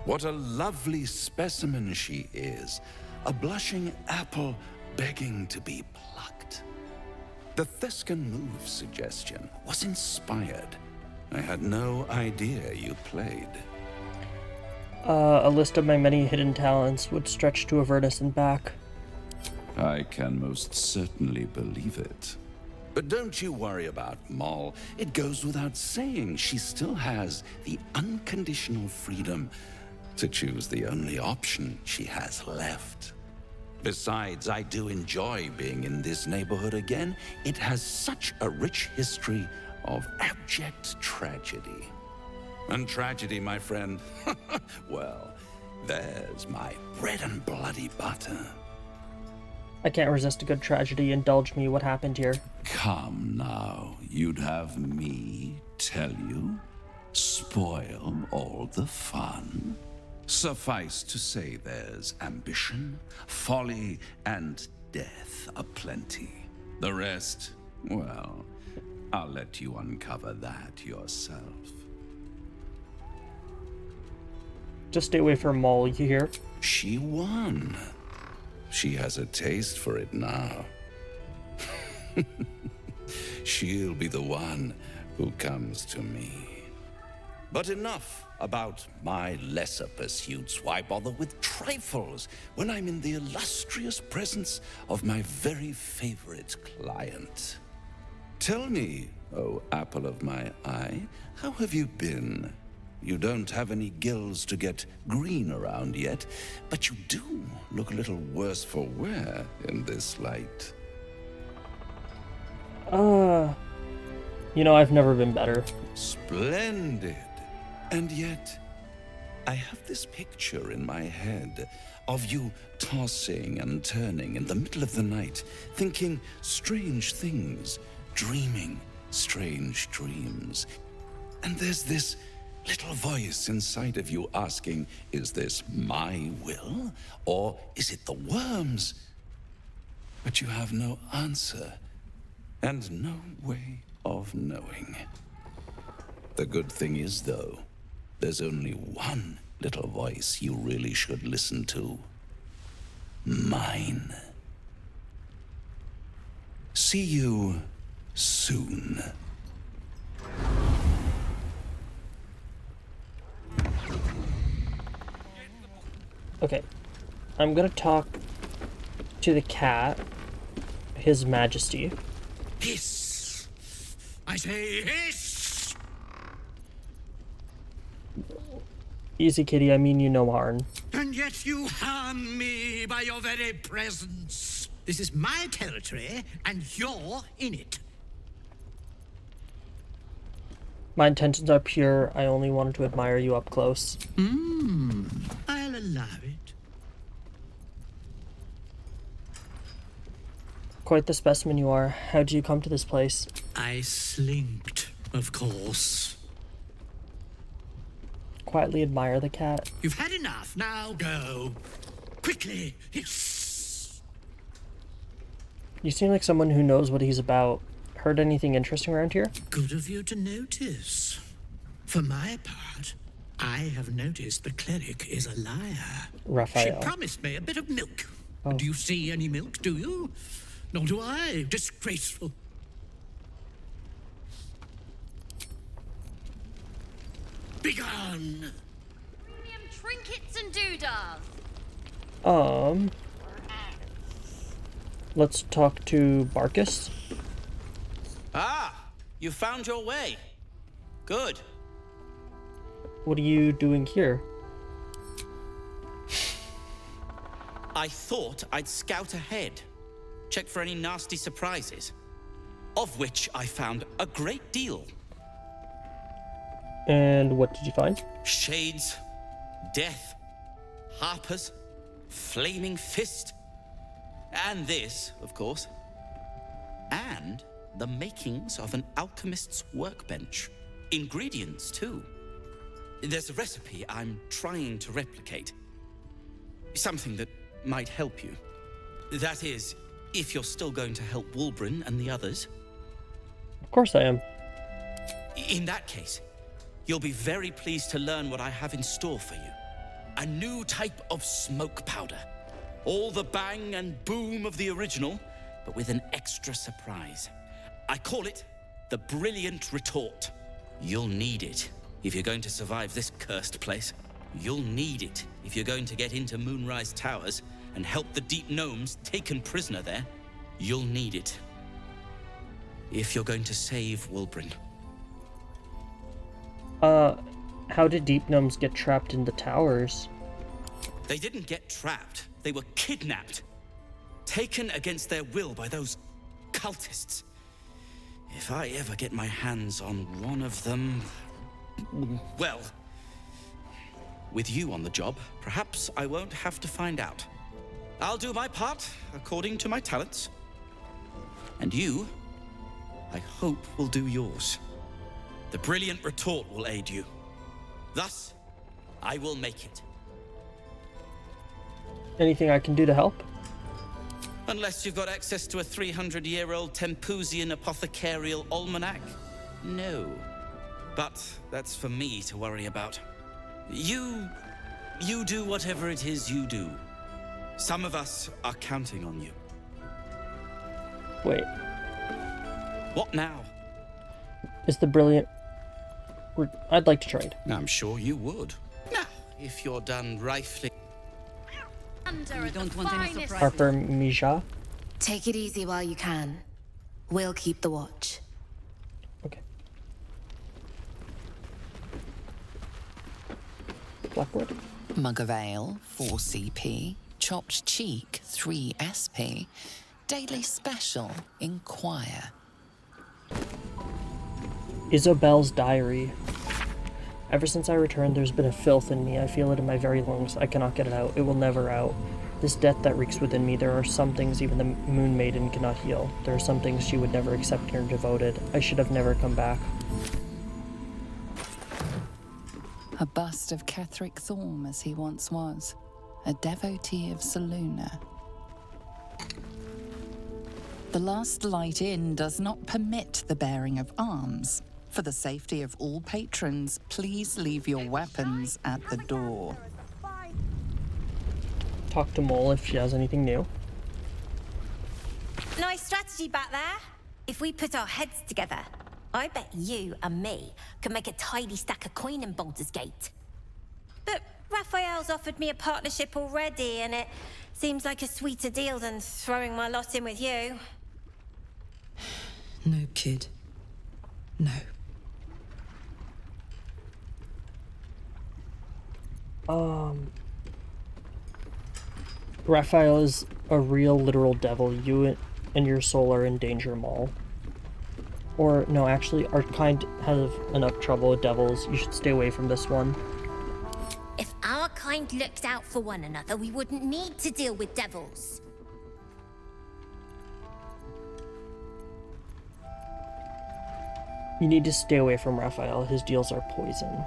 What a lovely specimen she is. A blushing apple begging to be plucked. The Thescan move suggestion was inspired. I had no idea you played. A list of my many hidden talents would stretch to Avernus and back. I can most certainly believe it. But don't you worry about Moll. It goes without saying she still has the unconditional freedom to choose the only option she has left. Besides, I do enjoy being in this neighborhood again. It has such a rich history of abject tragedy. And tragedy, my friend, well, there's my bread and bloody butter. I can't resist a good tragedy. Indulge me. What happened here? Come now, you'd have me tell you? Spoil all the fun? Suffice to say there's ambition, folly, and death aplenty. The rest, well, I'll let you uncover that yourself. Just stay away from Moll, you hear? She won. She has a taste for it now. She'll be the one who comes to me. But enough about my lesser pursuits. Why bother with trifles when I'm in the illustrious presence of my very favorite client? Tell me, oh apple of my eye, how have you been? You don't have any gills to get green around yet, but you do look a little worse for wear in this light. You know, I've never been better. Splendid. And yet, I have this picture in my head of you tossing and turning in the middle of the night, thinking strange things, dreaming strange dreams. And there's this little voice inside of you asking, is this my will, or is it the worm's? But you have no answer, and no way of knowing. The good thing is, though, there's only one little voice you really should listen to. Mine. See you soon. Okay. I'm gonna talk to the cat, His Majesty. Hiss! I say hiss! Easy, kitty. I mean you no harm. And yet you harm me by your very presence. This is my territory, and you're in it. My intentions are pure. I only wanted to admire you up close. I'll allow it. Quite the specimen you are. How did you come to this place? I slinked, of course. Quietly admire the cat. You've had enough. Now go. Quickly. Hiss. You seem like someone who knows what he's about. Heard anything interesting around here? Good of you to notice. For my part, I have noticed the cleric is a liar. Raphael. She promised me a bit of milk. Oh. Do you see any milk, do you? Nor do I. Disgraceful. Begone! Premium trinkets and doodads. Let's talk to Barkus. Ah, you found your way. Good. What are you doing here? I thought I'd scout ahead, check for any nasty surprises, of which I found a great deal. And what did you find? Shades, death, harpers, flaming fist, and this, of course, and the makings of an alchemist's workbench. Ingredients, too. There's a recipe I'm trying to replicate. Something that might help you. That is, If you're still going to help Wulbren and the others. Of course I am. In that case, you'll be very pleased to learn what I have in store for you. A new type of smoke powder. All the bang and boom of the original, but with an extra surprise. I call it the Brilliant Retort. You'll need it if you're going to survive this cursed place. You'll need it if you're going to get into Moonrise Towers and help the Deep Gnomes taken prisoner there. You'll need it if you're going to save Wulbren. How did Deep Gnomes get trapped in the towers? They didn't get trapped. They were kidnapped. Taken against their will by those cultists. If I ever get my hands on one of them... well... with you on the job, perhaps I won't have to find out. I'll do my part, according to my talents. And you, I hope, will do yours. The Brilliant Retort will aid you. Thus, I will make it. Anything I can do to help? Unless you've got access to a 300-year-old Tempusian apothecarial almanac. No. But that's for me to worry about. You do whatever it is you do. Some of us are counting on you. Wait. What now? Is the Brilliant... I'd like to trade. I'm sure you would. Now, if you're done rifling... We don't want any surprises. Harper Mija? Take it easy while you can. We'll keep the watch. Okay. Blackwood? Mug of ale, 4 CP. Chopped cheek, 3 SP. Daily special, inquire. Isobel's diary. Ever since I returned, there's been a filth in me. I feel it in my very lungs. I cannot get it out. It will never out. This death that reeks within me, there are some things even the Moon Maiden cannot heal. There are some things she would never accept in her devoted. I should have never come back. A bust of Ketheric Thorm as he once was. A devotee of Saluna. The Last Light Inn does not permit the bearing of arms. For the safety of all patrons, please leave your weapons at the door. Talk to Mole if she has anything new. Nice strategy back there. If we put our heads together, I bet you and me could make a tidy stack of coin in Baldur's Gate. But Raphael's offered me a partnership already, and it seems like a sweeter deal than throwing my lot in with you. No, kid. No. Raphael is a real literal devil. You and your soul are in danger, Maul. Or, no, actually, our kind have enough trouble with devils. You should stay away from this one. If our kind looked out for one another, we wouldn't need to deal with devils. You need to stay away from Raphael. His deals are poison.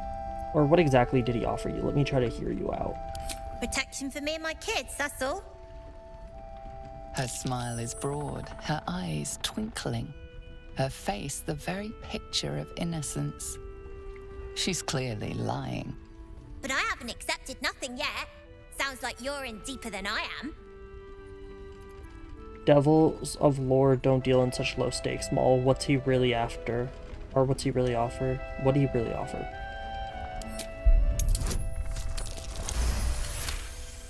Or what exactly did he offer you? Let me try to hear you out. Protection for me and my kids, that's all. Her smile is broad, her eyes twinkling. Her face the very picture of innocence. She's clearly lying. But I haven't accepted nothing yet. Sounds like you're in deeper than I am. Devils of lore don't deal in such low stakes, Maul. What's he really after? Or what's he really offer? What do he really offer?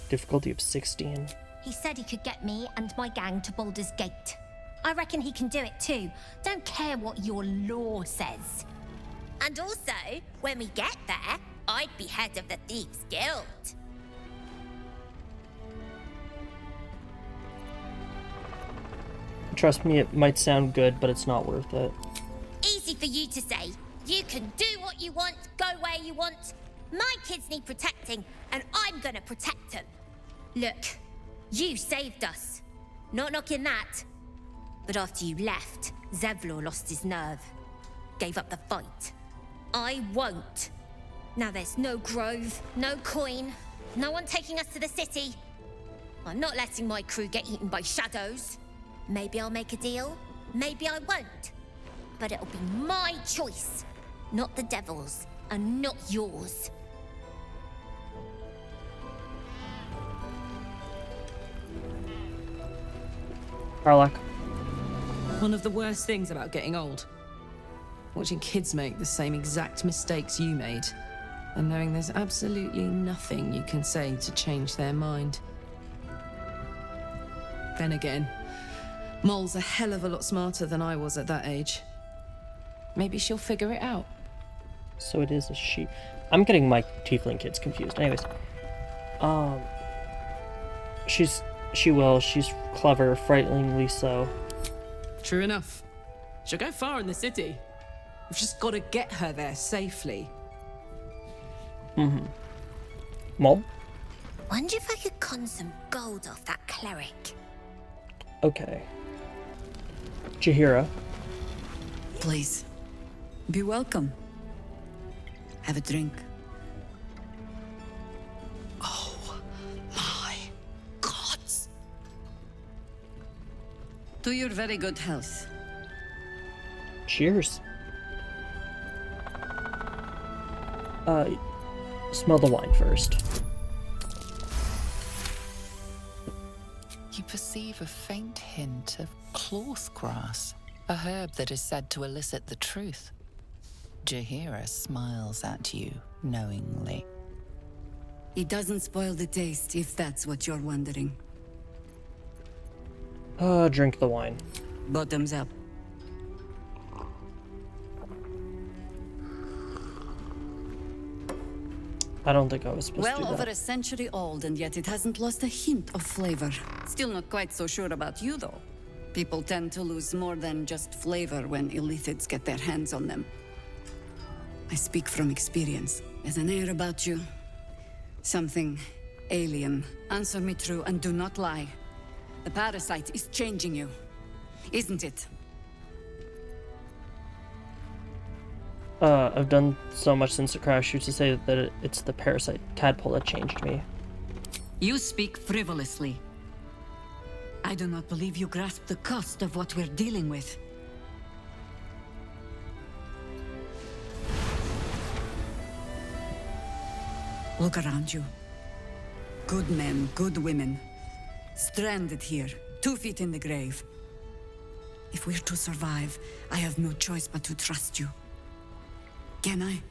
Difficulty of 16. He said he could get me and my gang to Baldur's Gate. I reckon he can do it too. Don't care what your law says. And also, when we get there, I'd be head of the Thieves' Guild. Trust me, it might sound good, but it's not worth it. Easy for you to say. You can do what you want, go where you want. My kids need protecting, and I'm gonna protect them. Look, you saved us. Not knocking that. But after you left, Zevlor lost his nerve. Gave up the fight. I won't. Now there's no grove, no coin, no one taking us to the city. I'm not letting my crew get eaten by shadows. Maybe I'll make a deal, maybe I won't. But it'll be my choice, not the devil's, and not yours. Harlock. One of the worst things about getting old. Watching kids make the same exact mistakes you made. And knowing there's absolutely nothing you can say to change their mind. Then again, Mol's a hell of a lot smarter than I was at that age. Maybe she'll figure it out. So it is a she. I'm getting my tiefling kids confused. Anyways. She's clever, frighteningly so. True enough. She'll go far in the city. We've just got to get her there safely. Mm-hmm. Mol? Wonder if I could con some gold off that cleric. Okay. Jahira. Please. Be welcome. Have a drink. Oh my gods. To your very good health. Cheers. Smell the wine first. You perceive a faint hint of cloth grass, a herb that is said to elicit the truth. Jahira smiles at you knowingly. It doesn't spoil the taste, if that's what you're wondering. Drink the wine. Bottoms up. I don't think I was supposed to do Well, that. over a century old, and yet it hasn't lost a hint of flavor. Still not quite so sure about you, though. People tend to lose more than just flavor when illithids get their hands on them. I speak from experience. There's an air about you. Something alien. Answer me true and do not lie. The parasite is changing you, isn't it? I've done so much since the crash to say that it's the parasite tadpole that changed me. You speak frivolously. I do not believe you grasp the cost of what we're dealing with. Look around you. Good men, good women. Stranded here, 2 feet in the grave. If we're to survive, I have no choice but to trust you. Can I?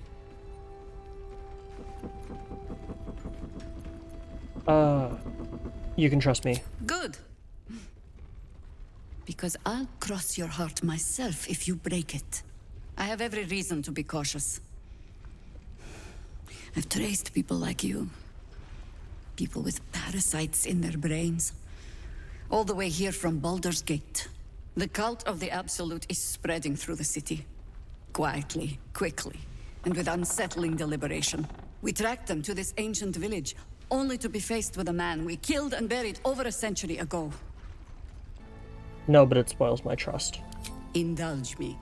You can trust me. Good. Because I'll cross your heart myself if you break it. I have every reason to be cautious. I've traced people like you. People with parasites in their brains. All the way here from Baldur's Gate. The cult of the Absolute is spreading through the city. Quietly, quickly, and with unsettling deliberation. We tracked them to this ancient village, only to be faced with a man we killed and buried over a century ago. No, but it spoils my trust. Indulge me.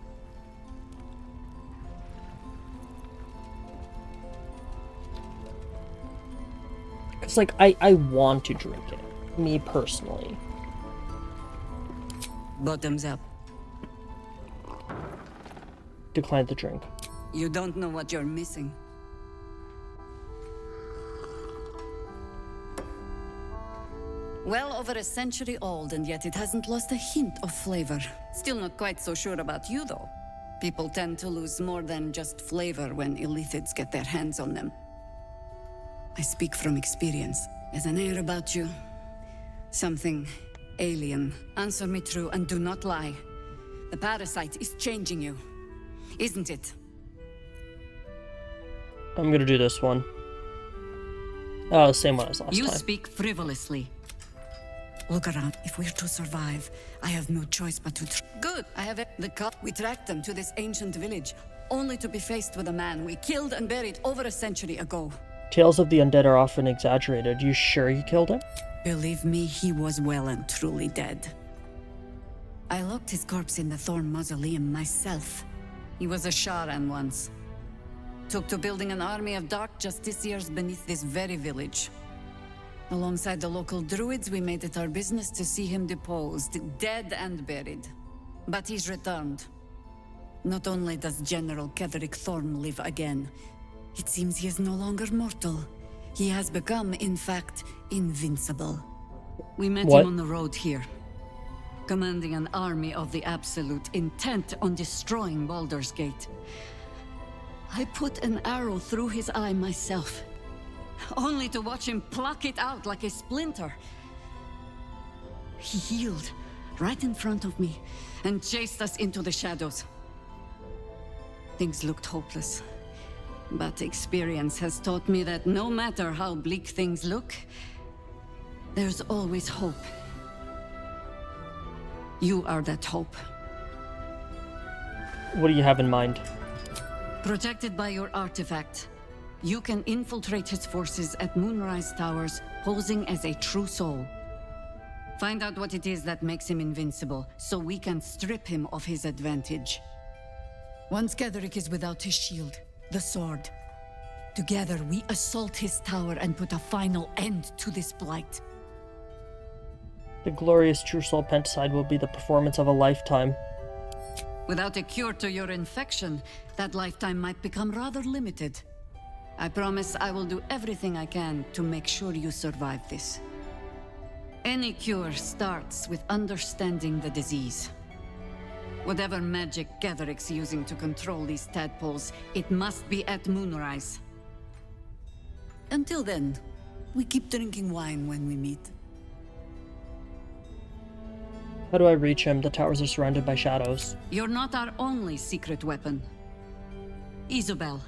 It's like, I want to drink it. Me personally. Bottoms up. Decline the drink. You don't know what you're missing. Well over a century old, and yet it hasn't lost a hint of flavor. Still not quite so sure about you, though. People tend to lose more than just flavor when illithids get their hands on them. I speak from experience. There's an air about you. Something alien. Answer me true and do not lie. The parasite is changing you, isn't it? I'm gonna do this one. Oh, same one as last You time. speak frivolously. Look around. If we're to survive, I have no choice but to Good. I have the cult. We tracked them to this ancient village, only to be faced with a man we killed and buried over a century ago. Tales of the undead are often exaggerated. You sure you killed him? Believe me, he was well and truly dead. I locked his corpse in the Thorn Mausoleum myself. He was a Sharan once. Took to building an army of dark justiciars beneath this very village. Alongside the local druids, we made it our business to see him deposed, dead and buried. But he's returned. Not only does General Ketherick Thorn live again, it seems he is no longer mortal. He has become, in fact, invincible. We met him on the road here, commanding an army of the Absolute, intent on destroying Baldur's Gate. I put an arrow through his eye myself, only to watch him pluck it out like a splinter. He healed right in front of me and chased us into the shadows. Things looked hopeless, but experience has taught me that no matter how bleak things look, there's always hope. You are that hope. What do you have in mind? Protected by your artifact, you can infiltrate his forces at Moonrise Towers, posing as a true soul. Find out what it is that makes him invincible, so we can strip him of his advantage. Once Ketherick is without his shield, the sword, together we assault his tower and put a final end to this blight. The glorious True Soul Penticide will be the performance of a lifetime. Without a cure to your infection, that lifetime might become rather limited. I promise I will do everything I can to make sure you survive this. Any cure starts with understanding the disease. Whatever magic Ketherick's using to control these tadpoles, it must be at Moonrise. Until then, we keep drinking wine when we meet. How do I reach him? The towers are surrounded by shadows. You're not our only secret weapon. Isabel,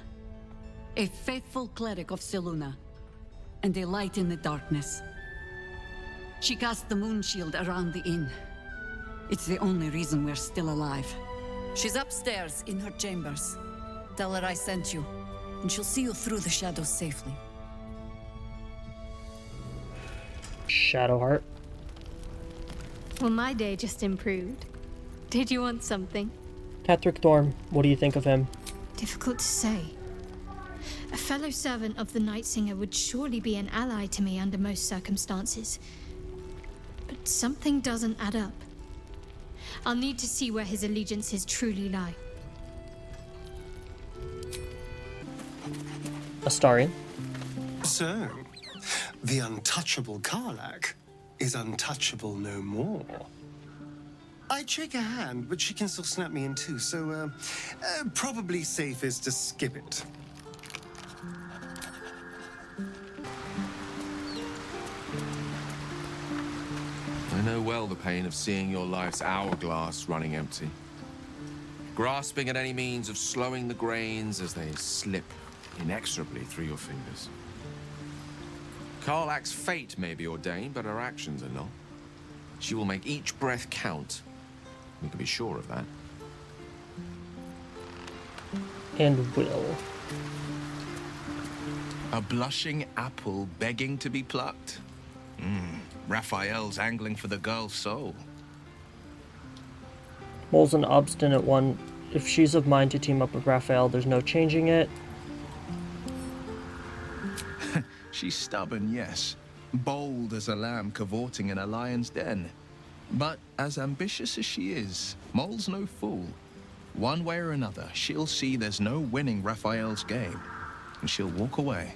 a faithful cleric of Selûne, and a light in the darkness. She cast the moon shield around the inn. It's the only reason we're still alive. She's upstairs in her chambers. Tell her I sent you, and she'll see you through the shadows safely. Shadowheart. Well, my day just improved. Did you want something? Ketherick Thorn, what do you think of him? Difficult to say. A fellow servant of the Night Singer would surely be an ally to me under most circumstances. But something doesn't add up. I'll need to see where his allegiances truly lie. Astarion. So, the untouchable Karlach is untouchable no more. I'd shake her hand, but she can still snap me in two, so probably safest to skip it. I know well the pain of seeing your life's hourglass running empty. Grasping at any means of slowing the grains as they slip inexorably through your fingers. Karlach's fate may be ordained, but her actions are not. She will make each breath count. We can be sure of that. And will. A blushing apple begging to be plucked? Raphael's angling for the girl's soul. Mole's an obstinate one. If she's of mind to team up with Raphael, there's no changing it. She's stubborn, yes. Bold as a lamb cavorting in a lion's den. But as ambitious as she is, Mole's no fool. One way or another, she'll see there's no winning Raphael's game, and she'll walk away.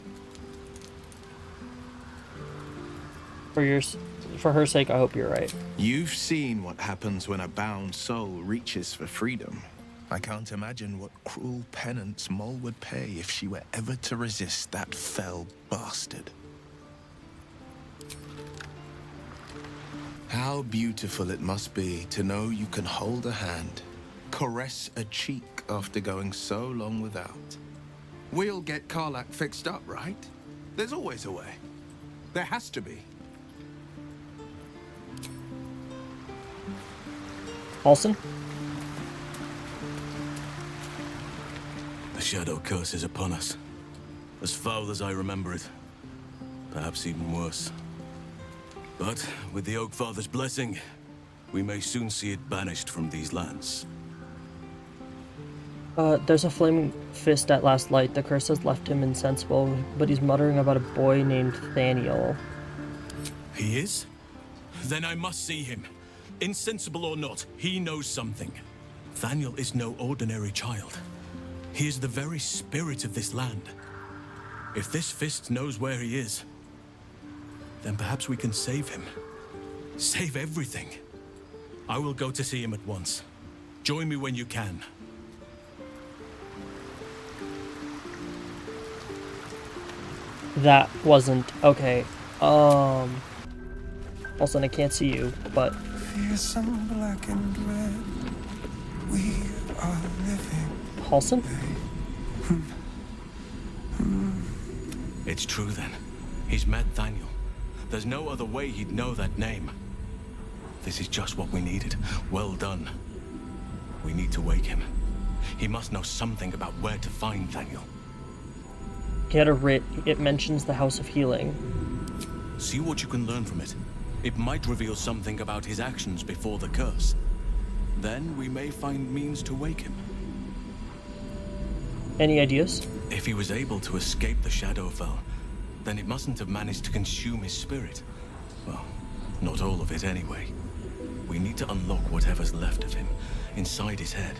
For her sake, I hope you're right. You've seen what happens when a bound soul reaches for freedom. I can't imagine what cruel penance Mole would pay if she were ever to resist that fell bastard. How beautiful it must be to know you can hold a hand, caress a cheek after going so long without. We'll get Karlach fixed up, right? There's always a way. There has to be. Paulson? The Shadow Curse is upon us. As foul as I remember it. Perhaps even worse. But with the Oak Father's blessing, we may soon see it banished from these lands. There's a flaming fist at last light. The curse has left him insensible, but he's muttering about a boy named Thaniel. He is? Then I must see him. Insensible or not, he knows something. Thaniel is no ordinary child. He is the very spirit of this land. If this fist knows where he is, then perhaps we can save him. Save everything. I will go to see him at once. Join me when you can. That wasn't okay. Also, I can't see you, but Fearsome black and red, we are living. Halson? It's true then. He's met Thaniel. There's no other way he'd know that name. This is just what we needed. Well done. We need to wake him. He must know something about where to find Thaniel. Get a writ. It mentions the House of Healing. See what you can learn from it. It might reveal something about his actions before the curse. Then we may find means to wake him. Any ideas? If he was able to escape the Shadowfell, then it mustn't have managed to consume his spirit. Well, not all of it anyway. We need to unlock whatever's left of him, inside his head.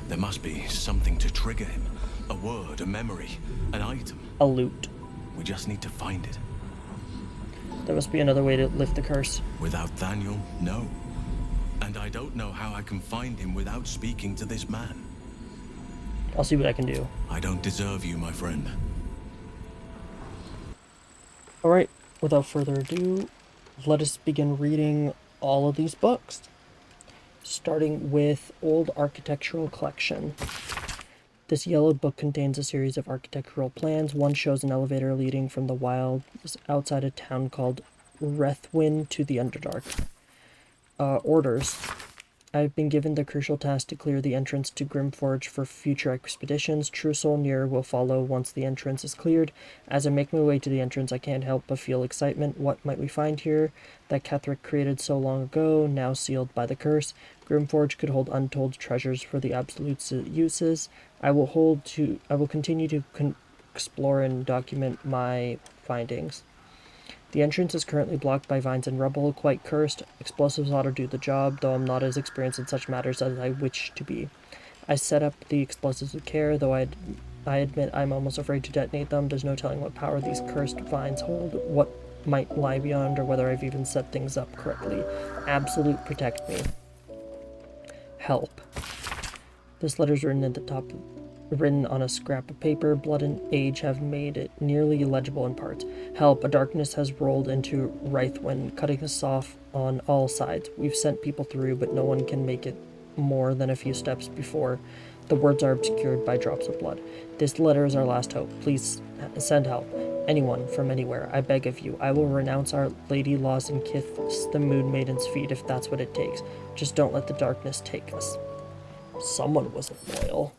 There must be something to trigger him. A word, a memory, an item. A loot. We just need to find it. There must be another way to lift the curse. Without Thaniel, no. And I don't know how I can find him without speaking to this man. I'll see what I can do. I don't deserve you, my friend. Alright, without further ado, let us begin reading all of these books. Starting with Old Architectural Collection. This yellowed book contains a series of architectural plans. One shows an elevator leading from the wilds outside a town called Rethwin to the Underdark. Orders. I've been given the crucial task to clear the entrance to Grimforge for future expeditions. True Soul Near will follow once the entrance is cleared. As I make my way to the entrance, I can't help but feel excitement. What might we find here? That Ketheric created so long ago, now sealed by the curse. Grimforge could hold untold treasures for the Absolute's uses. I will continue to explore and document my findings. The entrance is currently blocked by vines and rubble, quite cursed. Explosives ought to do the job, though I'm not as experienced in such matters as I wish to be. I set up the explosives with care, though I admit I'm almost afraid to detonate them. There's no telling what power these cursed vines hold, what might lie beyond, or whether I've even set things up correctly. Absolute, protect me. Help. This letter's written at the top, written on a scrap of paper. Blood and age have made it nearly illegible in parts. Help, a darkness has rolled into Rethwin, cutting us off on all sides. We've sent people through, but no one can make it more than a few steps before the words are obscured by drops of blood. This letter is our last hope. Please send help. Anyone, from anywhere, I beg of you. I will renounce our lady laws and kiss the Moon Maiden's feet if that's what it takes. Just don't let the darkness take us. Someone wasn't loyal.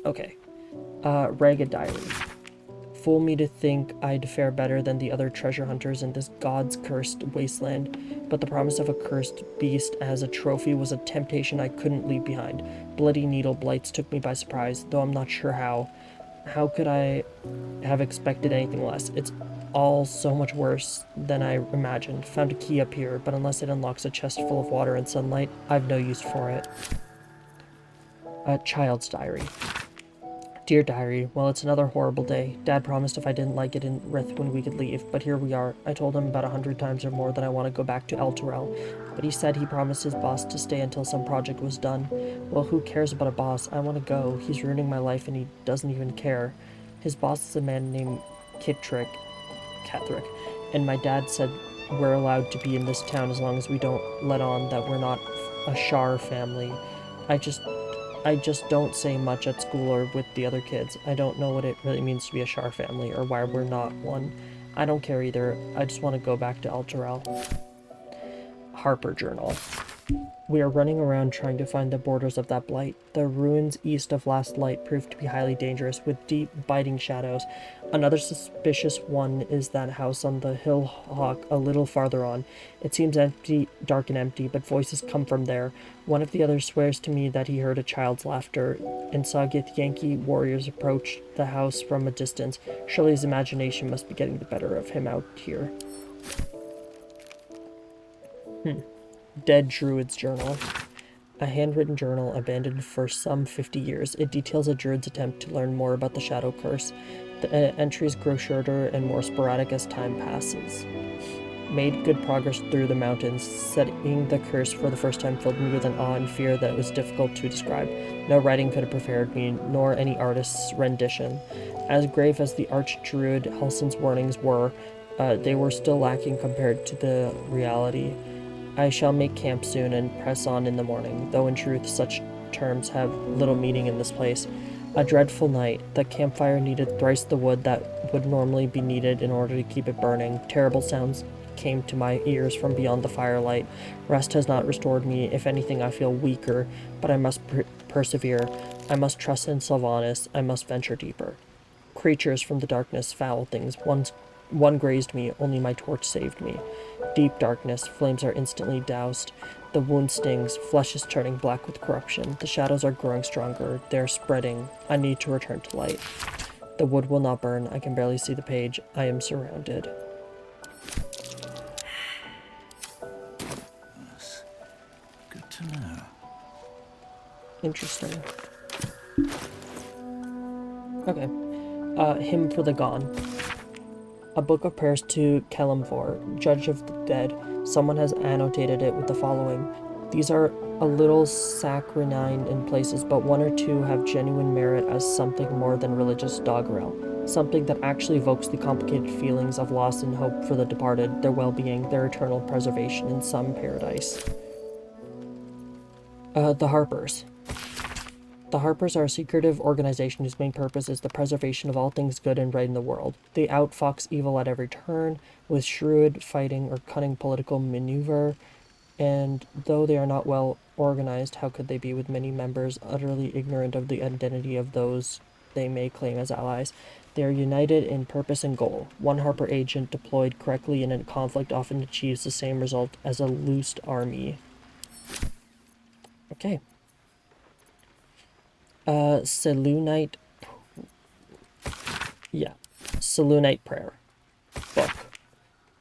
Okay. Ragged Diary. Fool me to think I'd fare better than the other treasure hunters in this god's cursed wasteland, but the promise of a cursed beast as a trophy was a temptation I couldn't leave behind. Bloody needle blights took me by surprise, though I'm not sure how. How could I have expected anything less? It's all so much worse than I imagined. Found a key up here, but unless it unlocks a chest full of water and sunlight, I've no use for it. A Child's Diary. Dear Diary, well, it's another horrible day. Dad promised if I didn't like it in Rethwin we could leave, but here we are. I told him about 100 times or more that I want to go back to El Turel, but he said he promised his boss to stay until some project was done. Well, who cares about a boss? I want to go. He's ruining my life and he doesn't even care. His boss is a man named Ketheric, and my dad said we're allowed to be in this town as long as we don't let on that we're not a Shar family. I just don't say much at school or with the other kids. I don't know what it really means to be a Shar family or why we're not one. I don't care either. I just want to go back to El Turel. Harper Journal. We are running around trying to find the borders of that blight. The ruins east of Last Light proved to be highly dangerous, with deep, biting shadows. Another suspicious one is that house on the hill hawk a little farther on. It seems empty, dark and empty, but voices come from there. One of the others swears to me that he heard a child's laughter, and saw Yankee warriors approach the house from a distance. Surely his imagination must be getting the better of him out here. Dead Druid's Journal. A handwritten journal abandoned for some 50 years. It details a druid's attempt to learn more about the Shadow Curse. The entries grow shorter and more sporadic as time passes. Made good progress through the mountains. Setting the curse for the first time filled me with an awe and fear that was difficult to describe. No writing could have prepared me, nor any artist's rendition. As grave as the archdruid Halsin's warnings were, they were still lacking compared to the reality. I shall make camp soon and press on in the morning, though in truth such terms have little meaning in this place. A dreadful night. The campfire needed thrice the wood that would normally be needed in order to keep it burning. Terrible sounds came to my ears from beyond the firelight. Rest has not restored me. If anything, I feel weaker, but I must persevere. I must trust in Sylvanas. I must venture deeper. Creatures from the darkness, foul things. One grazed me, only my torch saved me. Deep darkness, flames are instantly doused. The wound stings, flesh is turning black with corruption. The shadows are growing stronger, they're spreading. I need to return to light. The wood will not burn, I can barely see the page. I am surrounded. Yes. Good to know. Interesting. Okay. Hymn for the Gone. A book of prayers to Kelemvor, judge of the dead. Someone has annotated it with the following. These are a little saccharine in places, but one or two have genuine merit as something more than religious doggerel. Something that actually evokes the complicated feelings of loss and hope for the departed, their well-being, their eternal preservation in some paradise. The Harpers. The Harpers are a secretive organization whose main purpose is the preservation of all things good and right in the world. They outfox evil at every turn, with shrewd fighting or cunning political maneuver, and though they are not well organized, how could they be with many members utterly ignorant of the identity of those they may claim as allies? They are united in purpose and goal. One Harper agent deployed correctly in a conflict often achieves the same result as a loosed army. Okay. Selûnite Prayer. Book.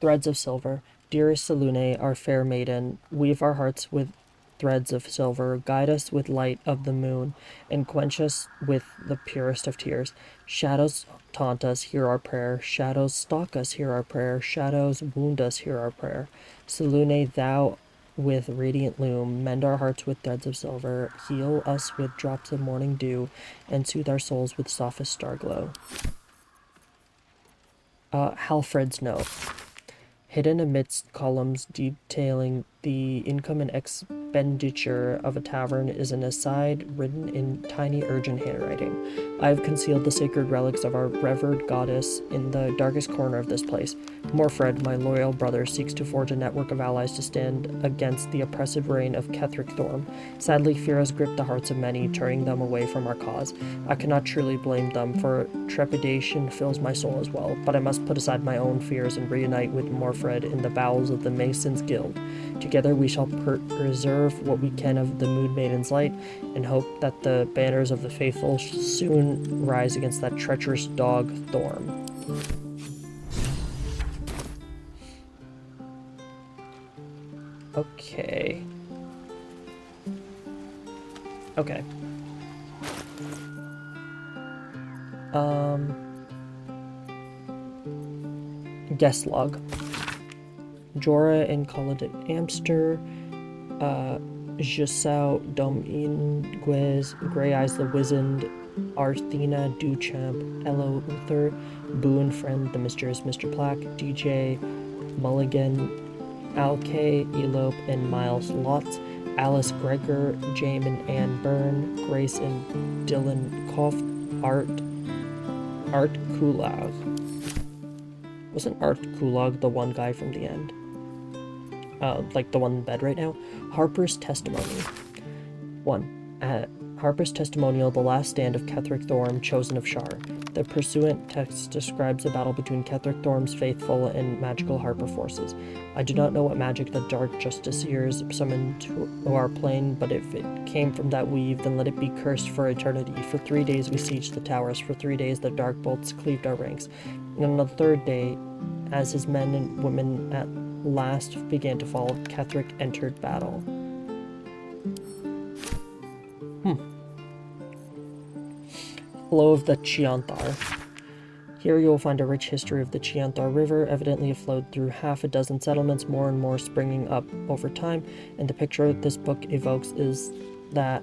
Threads of Silver. Dearest Selûne, our fair maiden, weave our hearts with threads of silver, guide us with light of the moon, and quench us with the purest of tears. Shadows taunt us, hear our prayer. Shadows stalk us, hear our prayer. Shadows wound us, hear our prayer. Selûne, thou with radiant loom, mend our hearts with threads of silver, heal us with drops of morning dew, and soothe our souls with softest star glow. Halfred's Note. Hidden amidst columns detailing the income and expenditure of a tavern is an aside written in tiny urgent handwriting. I have concealed the sacred relics of our revered goddess in the darkest corner of this place. Morfred, my loyal brother, seeks to forge a network of allies to stand against the oppressive reign of Ketheric Thorm. Sadly, fear has gripped the hearts of many, turning them away from our cause. I cannot truly blame them, for trepidation fills my soul as well, but I must put aside my own fears and reunite with Morfred in the bowels of the Masons Guild. Together we shall preserve what we can of the Moon Maiden's light, and hope that the banners of the faithful shall soon rise against that treacherous dog, Thorm. Okay. Okay. Guest log. Jorah and Khalid Amster, Giselle Dominguez, Grey Eyes the Wizened, Arthena Duchamp, Elo Uther, Boo and Friend, The Mysterious Mr. Black, DJ Mulligan, Alkay, Elope, and Miles Lotz, Alice Gregor, James and Ann Byrne, Grace and Dylan Koff, Art Kulog. Wasn't Art Kulog the one guy from the end? like the one in bed right now. Harper's testimony. 1. At Harper's testimonial, the last stand of Ketheric Thorm, chosen of Shar. The pursuant text describes a battle between Ketheric Thorm's faithful and magical Harper forces. I do not know what magic the Dark Justiciars summoned to our plane, but if it came from that weave, then let it be cursed for eternity. For 3 days we sieged the towers. For 3 days the dark bolts cleaved our ranks. And on the third day, as his men and women at last began to fall, Ketheric entered battle. Flow of the Chianthar. Here you will find a rich history of the Chianthar River. Evidently it flowed through half a dozen settlements, more and more springing up over time, and the picture this book evokes is that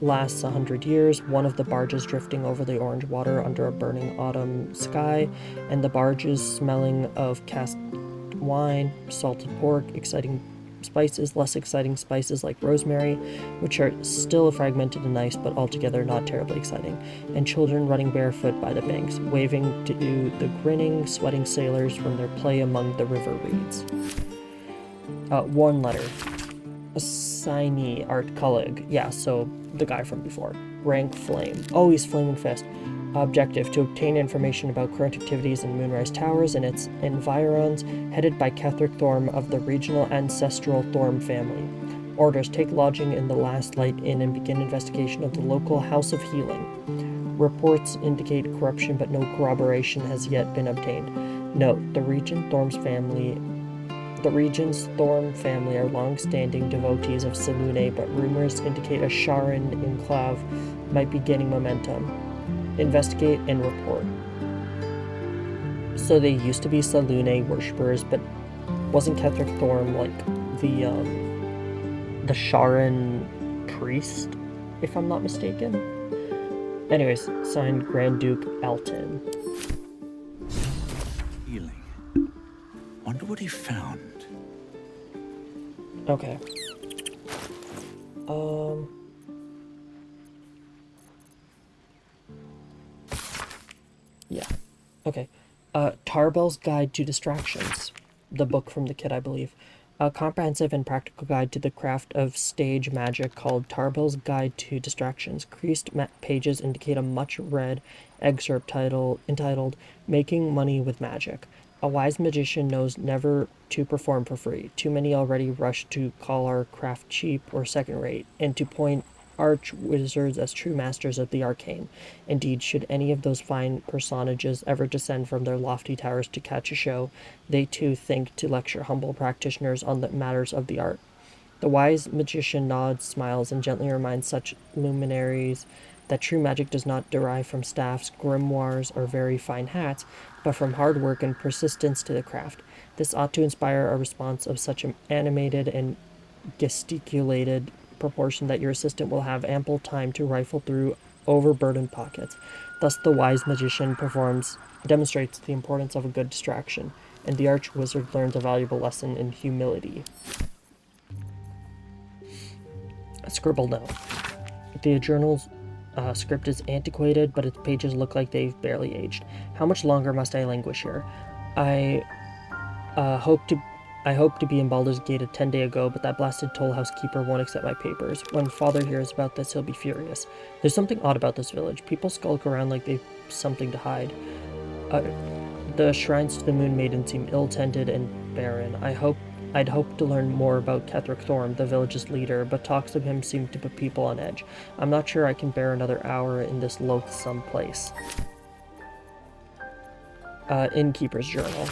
lasts 100 years, one of the barges drifting over the orange water under a burning autumn sky, and the barges smelling of cast wine, salted pork, exciting spices, less exciting spices like rosemary, which are still fragmented and nice, but altogether not terribly exciting, and children running barefoot by the banks, waving to the grinning, sweating sailors from their play among the river reeds. Warn letter. Assignee, Art Cullig. Yeah, so the guy from before. Rank Flame. Oh, he's Flaming Fist. Objective: to obtain information about current activities in Moonrise Towers and its environs, headed by Ketheric Thorm of the regional ancestral Thorm family. Orders: take lodging in the Last Light Inn and begin investigation of the local House of Healing. Reports indicate corruption, but no corroboration has yet been obtained. Note: the region's Thorm family are long-standing devotees of Selûne, but rumors indicate a Sharan enclave might be gaining momentum. Investigate and report. So they used to be Selûne worshippers, but wasn't Ketheric Thorm like the Sharan priest, if I'm not mistaken? Anyways, signed Grand Duke Elton. Healing. Wonder what he found. Okay. Yeah. Okay. Tarbell's Guide to Distractions. The book from the kid, I believe. A comprehensive and practical guide to the craft of stage magic called Tarbell's Guide to Distractions. Creased pages indicate a much-read excerpt entitled Making Money with Magic. A wise magician knows never to perform for free. Too many already rush to call our craft cheap or second-rate, and to point arch-wizards as true masters of the arcane. Indeed, should any of those fine personages ever descend from their lofty towers to catch a show, they too think to lecture humble practitioners on the matters of the art. The wise magician nods, smiles, and gently reminds such luminaries that true magic does not derive from staffs, grimoires, or very fine hats, but from hard work and persistence to the craft. This ought to inspire a response of such an animated and gesticulated proportion that your assistant will have ample time to rifle through overburdened pockets. Thus the wise magician demonstrates the importance of a good distraction, and the arch-wizard learns a valuable lesson in humility. A scribbled note. The journal's script is antiquated, but its pages look like they've barely aged. How much longer must I languish here? I hope to be in Baldur's Gate a 10-day ago, but that blasted toll house keeper won't accept my papers. When Father hears about this, he'll be furious. There's something odd about this village. People skulk around like they've something to hide. The shrines to the Moon Maiden seem ill-tended and barren. I'd hoped to learn more about Ketheric Thorm, the village's leader, but talks of him seem to put people on edge. I'm not sure I can bear another hour in this loathsome place. Innkeeper's Journal.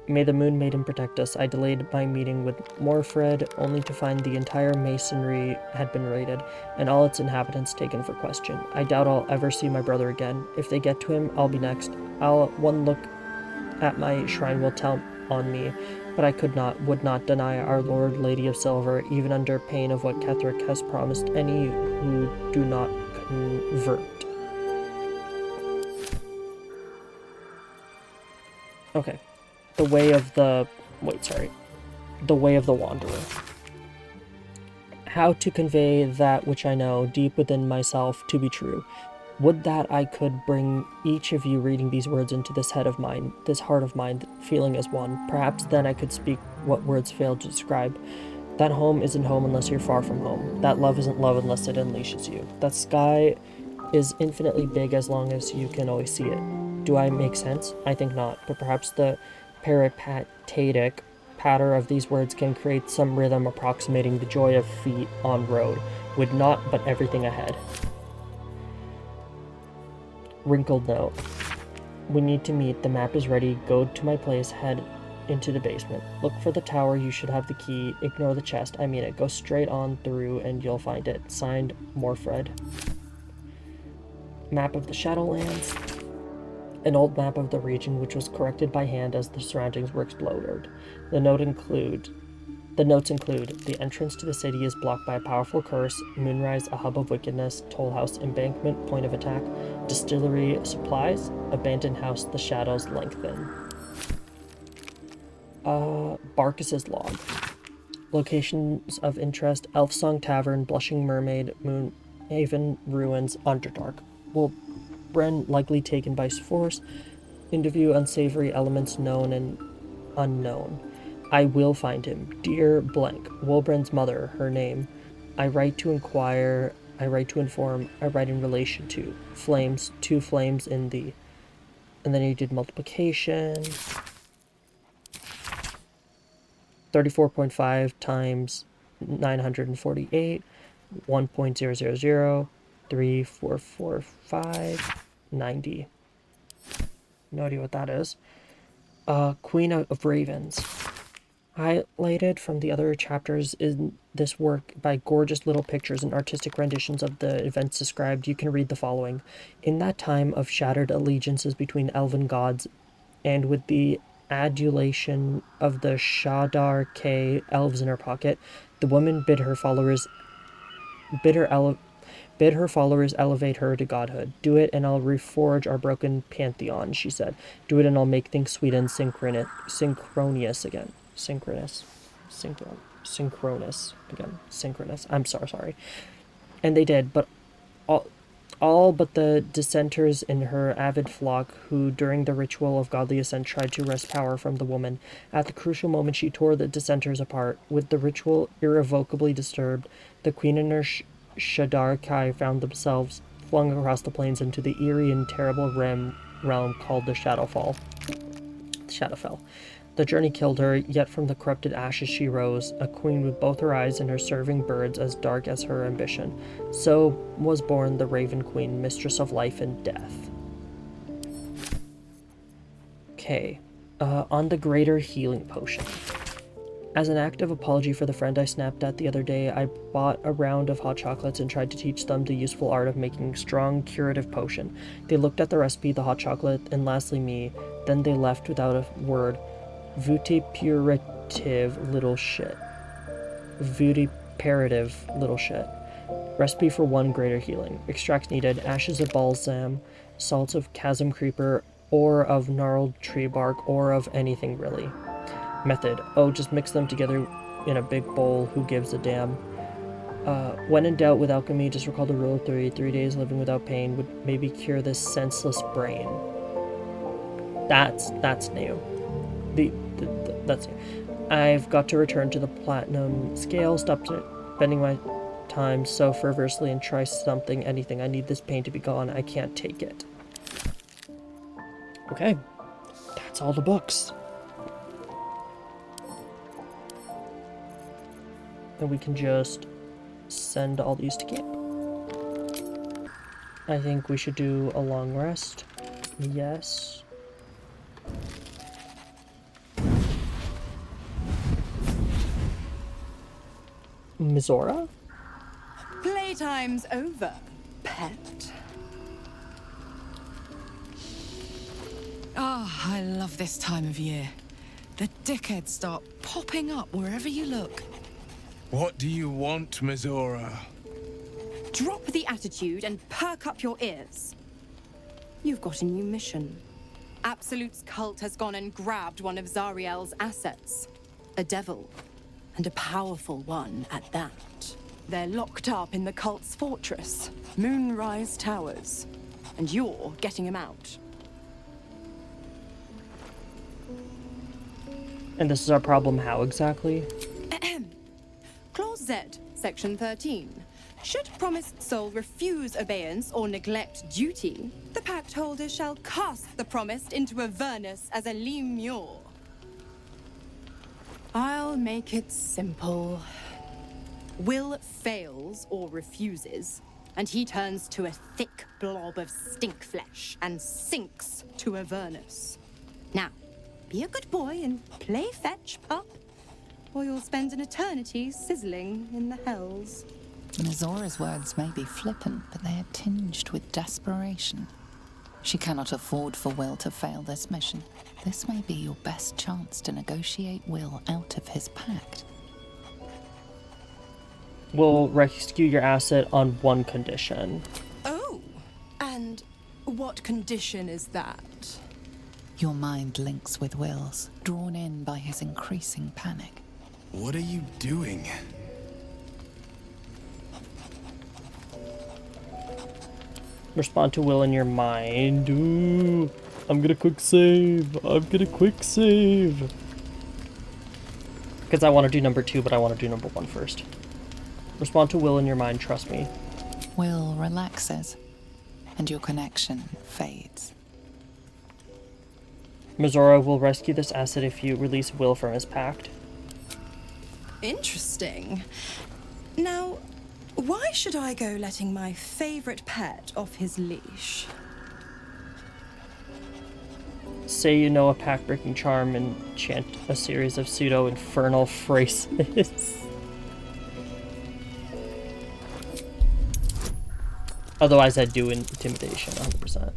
May the Moon Maiden protect us. I delayed my meeting with Morfred, only to find the entire masonry had been raided, and all its inhabitants taken for question. I doubt I'll ever see my brother again. If they get to him, I'll be next. One look at my shrine will tell on me, but I would not deny our Lord Lady of Silver, even under pain of what Ketheric has promised any who do not convert. Okay. The Way of the Wanderer. How to convey that which I know deep within myself to be true. Would that I could bring each of you reading these words into this head of mine, this heart of mine, feeling as one. Perhaps then I could speak what words fail to describe. That home isn't home unless you're far from home. That love isn't love unless it unleashes you. That sky is infinitely big as long as you can always see it. Do I make sense? I think not, but perhaps the peripatetic patter of these words can create some rhythm approximating the joy of feet on road, with naught but everything ahead. Wrinkled note. We need to meet. The map is ready. Go to my place. Head into the basement. Look for the tower. You should have the key. Ignore the chest. I mean it. Go straight on through and you'll find it. Signed, Morfred. Map of the Shadowlands. An old map of the region which was corrected by hand as the surroundings were exploded. The notes include the entrance to the city is blocked by a powerful curse, Moonrise, a hub of wickedness, toll house, embankment, point of attack, distillery, supplies, abandoned house, the shadows lengthen. Barkis's log. Locations of interest, Elfsong Tavern, Blushing Mermaid, Moonhaven Ruins, Underdark. Will Bren likely taken by force? Interview unsavory elements known and unknown. I will find him. Dear blank. Wilbren's mother, her name. I write to inquire, I write to inform, I write in relation to. Flames, 2 flames in the... And then he did multiplication. 34.5 times 948. 1.000. 3445. 90. No idea what that is. Queen of Ravens. Highlighted from the other chapters in this work by gorgeous little pictures and artistic renditions of the events described, you can read the following. In that time of shattered allegiances between elven gods, and with the adulation of the Shadar K elves in her pocket, the woman bid her followers elevate her to godhood. Do it and I'll reforge our broken pantheon, she said. Do it and I'll make things sweet and synchronous again. Synchronous again. Synchronous. I'm sorry. And they did, but all but the dissenters in her avid flock, who during the ritual of godly ascent tried to wrest power from the woman. At the crucial moment she tore the dissenters apart. With the ritual irrevocably disturbed, the queen and her Shadar Kai found themselves flung across the plains into the eerie and terrible realm called the Shadowfell. The journey killed her, yet from the corrupted ashes she rose, a queen with both her eyes and her serving birds as dark as her ambition. So was born the Raven Queen, mistress of life and death. Okay, on the greater healing potion. As an act of apology for the friend I snapped at the other day, I bought a round of hot chocolates and tried to teach them the useful art of making strong, curative potion. They looked at the recipe, the hot chocolate, and lastly me. Then they left without a word. Vituperative little shit. Recipe for 1 greater healing. Extracts needed: ashes of balsam, salts of chasm creeper, ore of gnarled tree bark, ore of anything really. Method: just mix them together in a big bowl. Who gives a damn? When in doubt with alchemy, just recall the rule of 3. 3 days living without pain would maybe cure this senseless brain. That's new. That's new. I've got to return to the platinum scale. Stop spending my time so frivolously and try something, anything. I need this pain to be gone. I can't take it. Okay, that's all the books. And we can just send all these to camp. I think we should do a long rest. Yes. Mizora? Playtime's over, pet. I love this time of year. The dickheads start popping up wherever you look. What do you want, Mizora? Drop the attitude and perk up your ears. You've got a new mission. Absolute's cult has gone and grabbed one of Zariel's assets. A devil. And a powerful one at that. They're locked up in the cult's fortress, Moonrise Towers. and you're getting him out. And this is our problem how exactly? Clause Z, Section 13. Should promised soul refuse obeyance or neglect duty, the pact holder shall cast the promised into Avernus as a lemure. I'll make it simple. Will fails or refuses, and he turns to a thick blob of stink flesh and sinks to Avernus. Now, be a good boy and play fetch, pup, or you'll spend an eternity sizzling in the hells. Mizora's words may be flippant, but they are tinged with desperation. She cannot afford for Will to fail this mission. This may be your best chance to negotiate Will out of his pact. We'll rescue your asset on one condition. Oh, and what condition is that? Your mind links with Will's, drawn in by his increasing panic. What are you doing? Respond to Will in your mind. Ooh, I'm gonna quick save. Because I want to do number 2, but I want to do number 1 first. Respond to Will in your mind, trust me. Will relaxes, and your connection fades. Mizora will rescue this asset if you release Will from his pact. Interesting. Now, why should I go letting my favorite pet off his leash? Say you know a pact-breaking charm and chant a series of pseudo-infernal phrases. Otherwise, I'd do intimidation, 100%.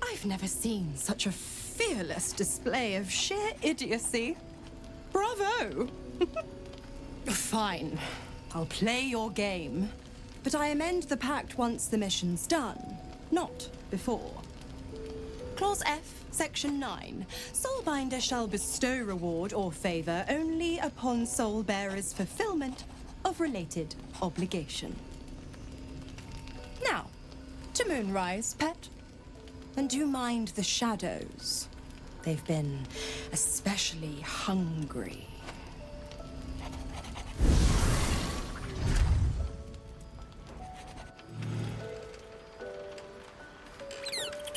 I've never seen such a fearless display of sheer idiocy. Bravo! Fine. I'll play your game. But I amend the pact once the mission's done, not before. Clause F, Section 9. Soulbinder shall bestow reward or favor only upon soul bearer's fulfillment of related obligation. Now, to Moonrise, pet. And do mind the shadows. They've been especially hungry.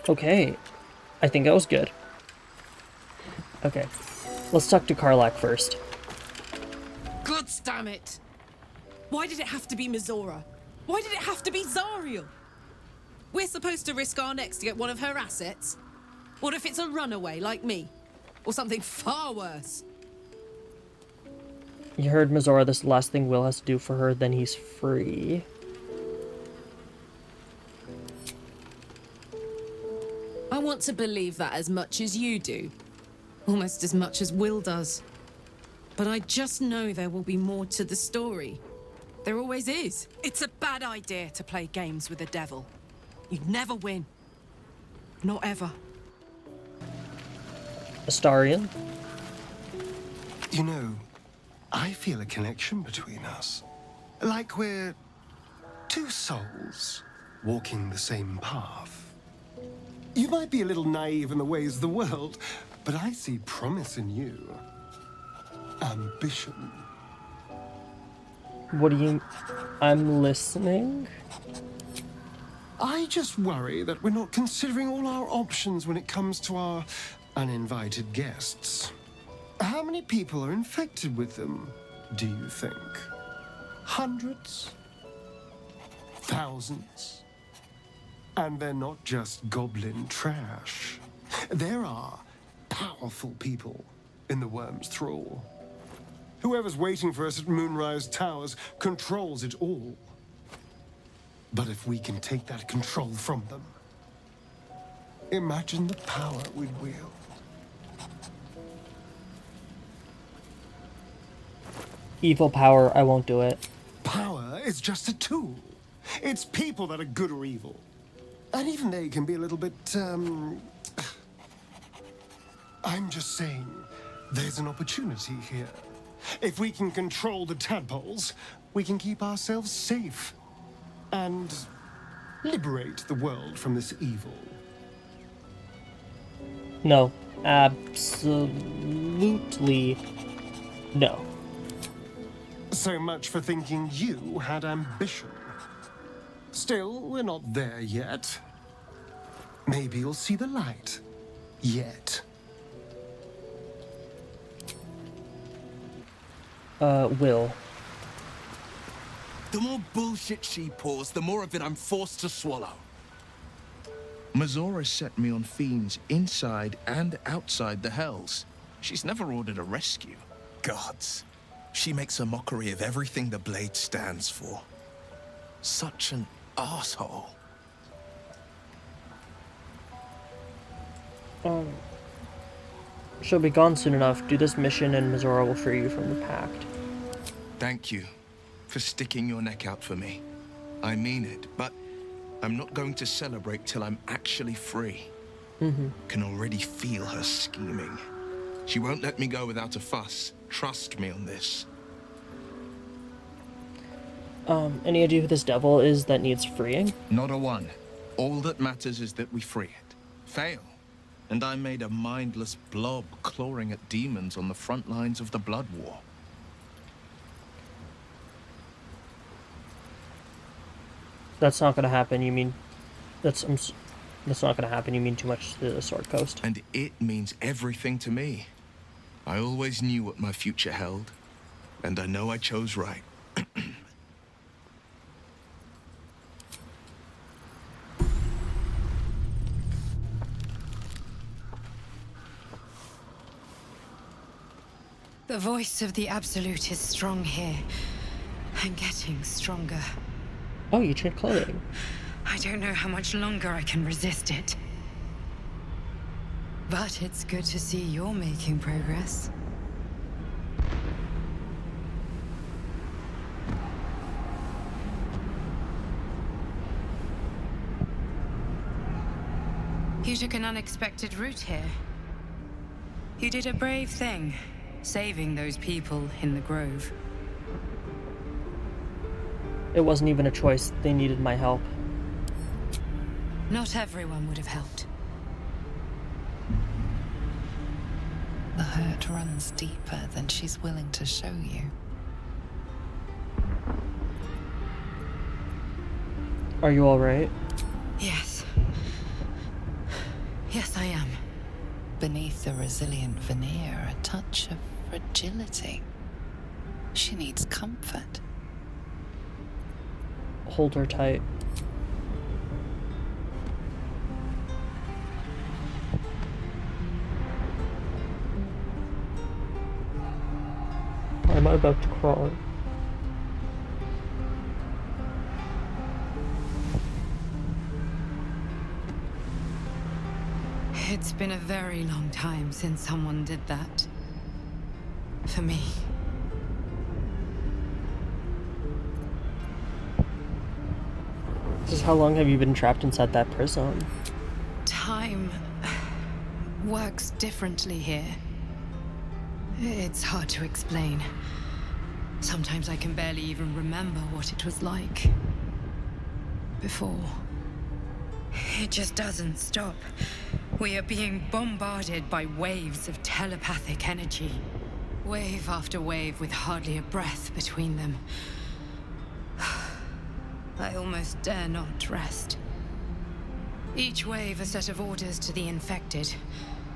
Okay, I think that was good. Okay, let's talk to Karlach first. God damn it! Why did it have to be Mizora? Why did it have to be Zariel? We're supposed to risk our necks to get one of her assets? What if it's a runaway like me? Or something far worse? You heard Mizora, this last thing Will has to do for her, then he's free. I want to believe that as much as you do. Almost as much as Will does. But I just know there will be more to the story. There always is. It's a bad idea to play games with the devil. You'd never win. Not ever. Astarion? You know, I feel a connection between us. Like we're two souls walking the same path. You might be a little naive in the ways of the world, but I see promise in you. Ambition. What do you... I'm listening? I just worry that we're not considering all our options when it comes to our uninvited guests. How many people are infected with them, do you think? Hundreds? Thousands? And they're not just goblin trash. There are powerful people in the Worm's thrall. Whoever's waiting for us at Moonrise Towers controls it all. But if we can take that control from them, imagine the power we'd wield. Evil power, I won't do it. Power is just a tool. It's people that are good or evil. And even they can be a little bit, I'm just saying, there's an opportunity here. If we can control the tadpoles, we can keep ourselves safe and liberate the world from this evil. No, absolutely no. So much for thinking you had ambition. Still, we're not there yet. Maybe you'll see the light. Yet. Will. The more bullshit she pours, the more of it I'm forced to swallow. Mazora set me on fiends inside and outside the Hells. She's never ordered a rescue. Gods. She makes a mockery of everything the Blade stands for. Such an asshole. She'll be gone soon enough. Do this mission and Mazora will free you from the pact. Thank you for sticking your neck out for me. I mean it, but I'm not going to celebrate till I'm actually free. Can already feel her scheming. She won't let me go without a fuss. Trust me on this. Any idea who this devil is that needs freeing? Not a one. All that matters is that we free it. Fail, and I made a mindless blob clawing at demons on the front lines of the Blood War. That's not gonna happen, you mean... That's not gonna happen, you mean too much to the Sword Coast. And it means everything to me. I always knew what my future held, and I know I chose right. The voice of the Absolute is strong here, and getting stronger. Oh, you trade clothing. I don't know how much longer I can resist it. But it's good to see you're making progress. You took an unexpected route here. You did a brave thing, saving those people in the Grove. It wasn't even a choice. They needed my help. Not everyone would have helped. The hurt runs deeper than she's willing to show you. Are you alright? Yes. Yes, I am. Beneath the resilient veneer, a touch of fragility. She needs comfort. Hold her tight. Why am I about to cry? It's been a very long time since someone did that. For me. Just how long have you been trapped inside that prison? Time works differently here. It's hard to explain. Sometimes I can barely even remember what it was like before. It just doesn't stop. We are being bombarded by waves of telepathic energy. Wave after wave with hardly a breath between them. I almost dare not rest. Each wave a set of orders to the infected.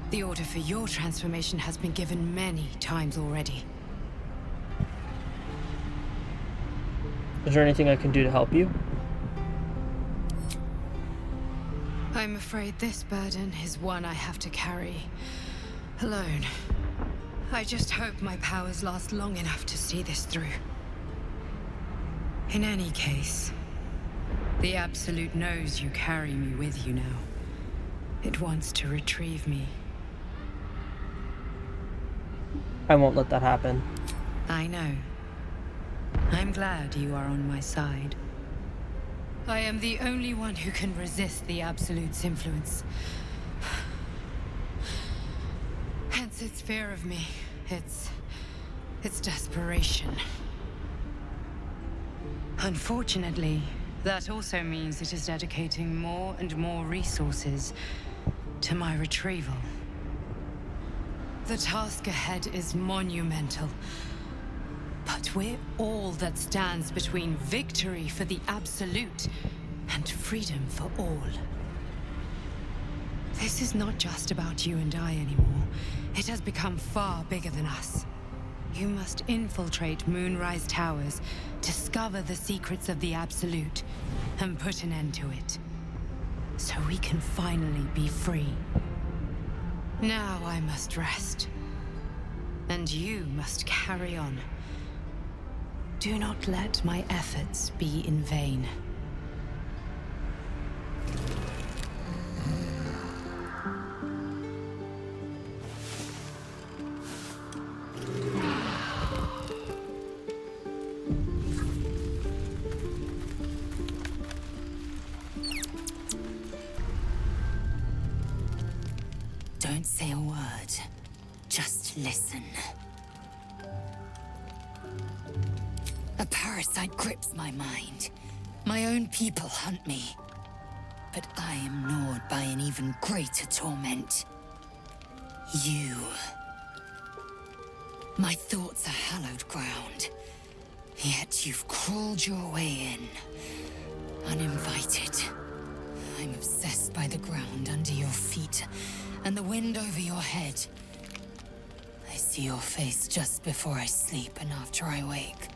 The order for your transformation has been given many times already. Is there anything I can do to help you? I'm afraid this burden is one I have to carry alone. I just hope my powers last long enough to see this through. In any case, the Absolute knows you carry me with you now. It wants to retrieve me. I won't let that happen. I know. I'm glad you are on my side. I am the only one who can resist the Absolute's influence. Hence its fear of me. Its desperation. Unfortunately, That also means it is dedicating more and more resources to my retrieval. The task ahead is monumental. But we're all that stands between victory for the Absolute and freedom for all. This is not just about you and I anymore. It has become far bigger than us. You must infiltrate Moonrise Towers, discover the secrets of the Absolute, and put an end to it. So we can finally be free. Now I must rest. And you must carry on. Do not let my efforts be in vain. Don't say a word. Just listen. A parasite grips my mind. My own people hunt me. But I am gnawed by an even greater torment. You. My thoughts are hallowed ground. Yet you've crawled your way in. Uninvited. I'm obsessed by the ground under your feet and the wind over your head. I see your face just before I sleep and after I wake.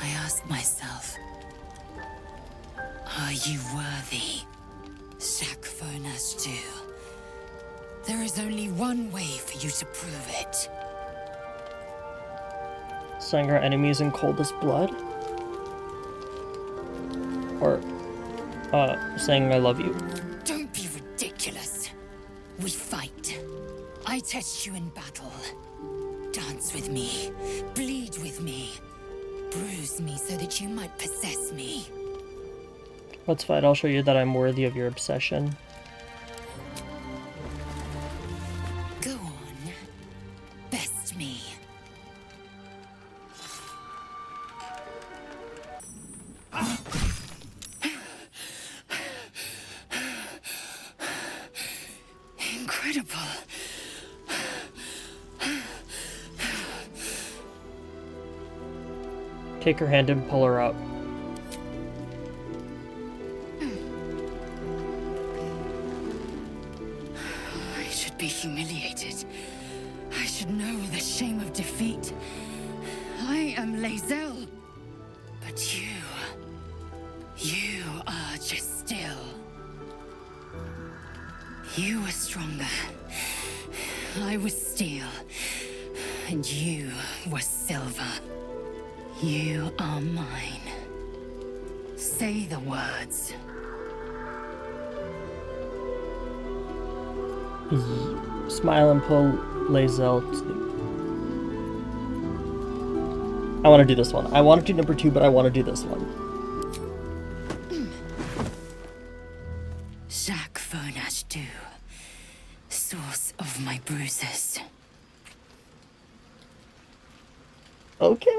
I ask myself, are you worthy? Shakfurnash do. There is only one way for you to prove it. Saying our enemies in coldest blood? Or, saying I love you? Don't be ridiculous. We fight. I test you in battle. Dance with me. Bleed with me. Bruise me so that you might possess me. Let's fight. I'll show you that I'm worthy of your obsession. Go on. Best me. Incredible. Take her hand and pull her up. I should be humiliated. I should know the shame of defeat. I am Lae'zel. But you are just still. You were stronger. I was steel. And you were silver. You are mine. Say the words. Smile and pull Lae'zel to... I want to do this one. I want to do number 2, but I want to do this one. Shakfurnash do. Source of my bruises. Okay.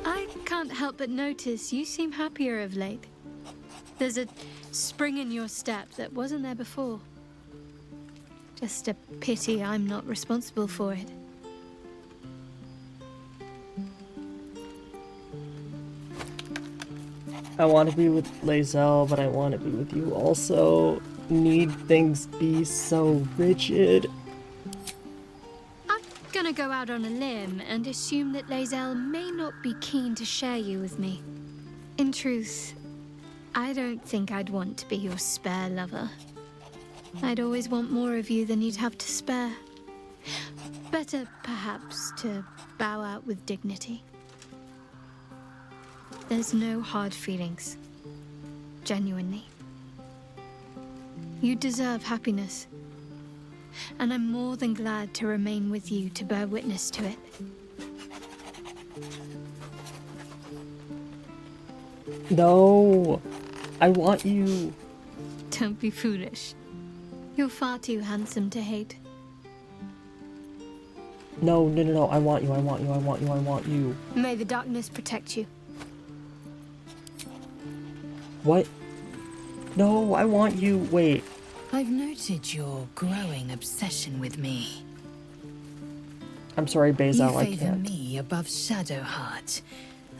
I can't help but notice you seem happier of late. There's a spring in your step that wasn't there before. Just a pity I'm not responsible for it. I want to be with Lae'zel, but I want to be with you also. Need things be so rigid. I'm gonna go out on a limb and assume that Lae'zel may not be keen to share you with me. In truth, I don't think I'd want to be your spare lover. I'd always want more of you than you'd have to spare. Better, perhaps, to bow out with dignity. There's no hard feelings. Genuinely. You deserve happiness. And I'm more than glad to remain with you to bear witness to it. No, I want you. Don't be foolish. You're far too handsome to hate. No, no, no, no. I want you, I want you, I want you, I want you. May the darkness protect you. What? No, I want you. Wait. I've noted your growing obsession with me. I'm sorry, Basil, You I favor can't. me above Shadowheart.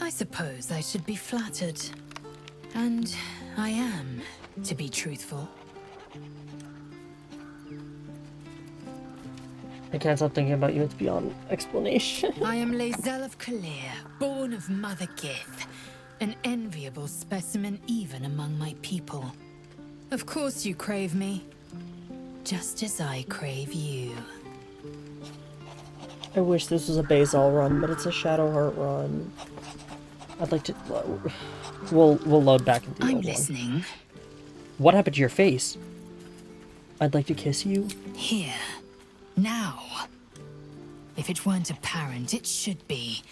I suppose I should be flattered. And I am, to be truthful. I can't stop thinking about you. It's beyond explanation. I am Lae'zel of Kalir, born of Mother Gith, an enviable specimen even among my people. Of course you crave me, just as I crave you. I wish this was a Basil run, but it's a Shadowheart run. I'd like to... We'll load back into the I'm old listening. one. What happened to your face? I'd like to kiss you. Here. Now. If it weren't apparent, it should be.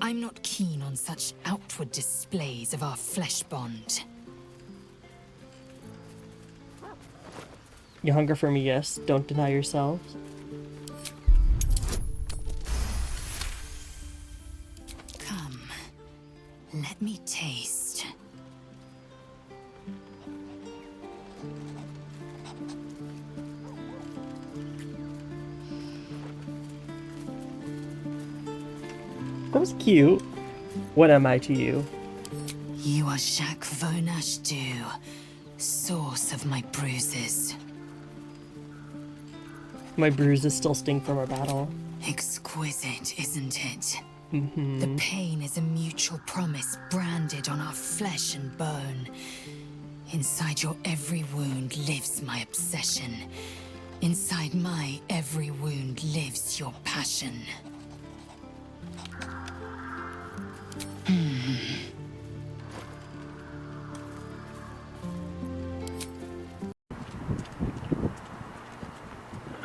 I'm not keen on such outward displays of our flesh bond. You hunger for me, yes. Don't deny yourselves. Come. Let me taste. That was cute. What am I to you? You are Shak Vonash Du, source of my bruises. My bruises still sting from our battle. Exquisite, isn't it? Mm-hmm. The pain is a mutual promise branded on our flesh and bone. Inside your every wound lives my obsession. Inside my every wound lives your passion.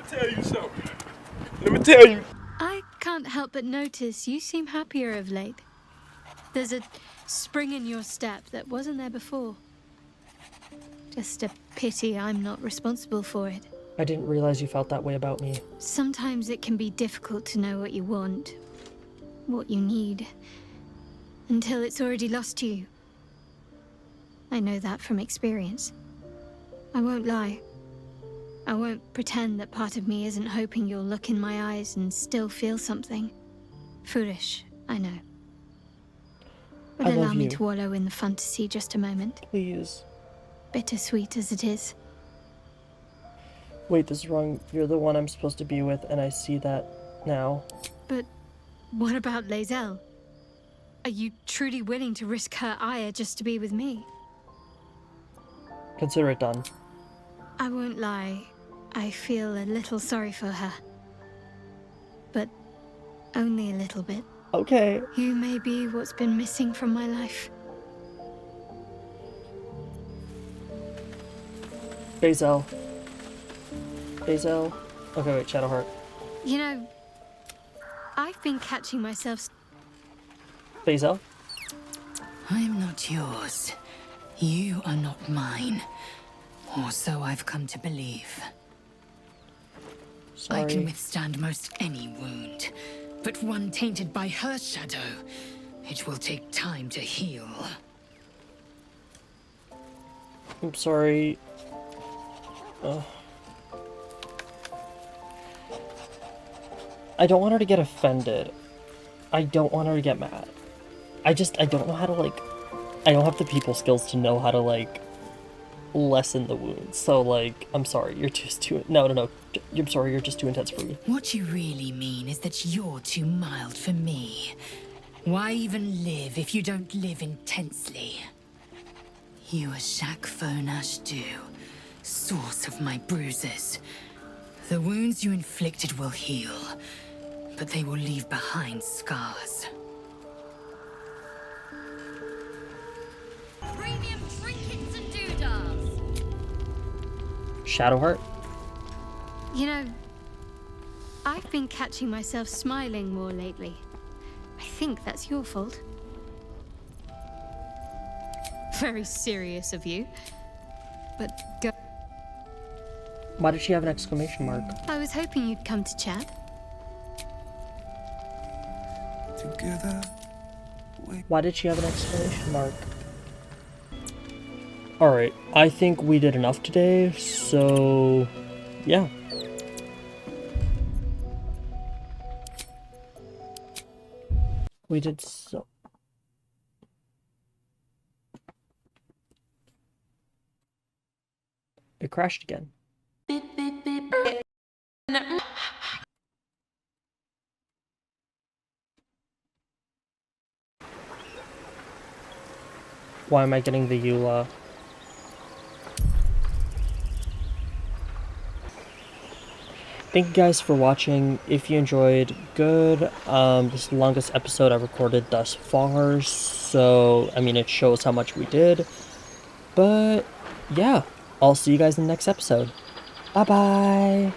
Tell you something. Let me tell you. I can't help but notice you seem happier of late. There's a spring in your step that wasn't there before. Just a pity I'm not responsible for it. I didn't realize you felt that way about me. Sometimes it can be difficult to know what you want, what you need, until it's already lost to you. I know that from experience. I won't lie. I won't pretend that part of me isn't hoping you'll look in my eyes and still feel something. Foolish, I know. But I allow love me you. to wallow in the fantasy just a moment. Please. Bittersweet as it is. Wait, this is wrong. You're the one I'm supposed to be with, and I see that now. But what about Lae'zel? Are you truly willing to risk her ire just to be with me? Consider it done. I won't lie. I feel a little sorry for her. But only a little bit. Okay. You may be what's been missing from my life. Basil. Basil. Okay, wait, Shadowheart. You know, I've been catching myself. Basil? I am not yours. You are not mine. Or so I've come to believe. Sorry. I can withstand most any wound, but one tainted by her shadow, it will take time to heal. I'm sorry. I don't want her to get offended. I don't want her to get mad. I don't know how to, like... I don't have the people skills to know how to, like, lessen the wounds. So, like, I'm sorry, you're just too... No. I'm sorry, you're just too intense for me. What you really mean is that you're too mild for me. Why even live if you don't live intensely? You are Shak Vonash Du, source of my bruises. The wounds you inflicted will heal, but they will leave behind scars. Premium trinkets and doodads. Shadowheart? You know, I've been catching myself smiling more lately. I think that's your fault. Very serious of you. But go. Why did she have an exclamation mark? I was hoping you'd come to chat. together. Why did she have an exclamation mark? Alright, I think we did enough today, so yeah. We did so... It crashed again. Why am I getting the EULA? Thank you guys for watching. If you enjoyed, good. This is the longest episode I've recorded thus far, so, I mean, it shows how much we did. But, yeah, I'll see you guys in the next episode. Bye-bye!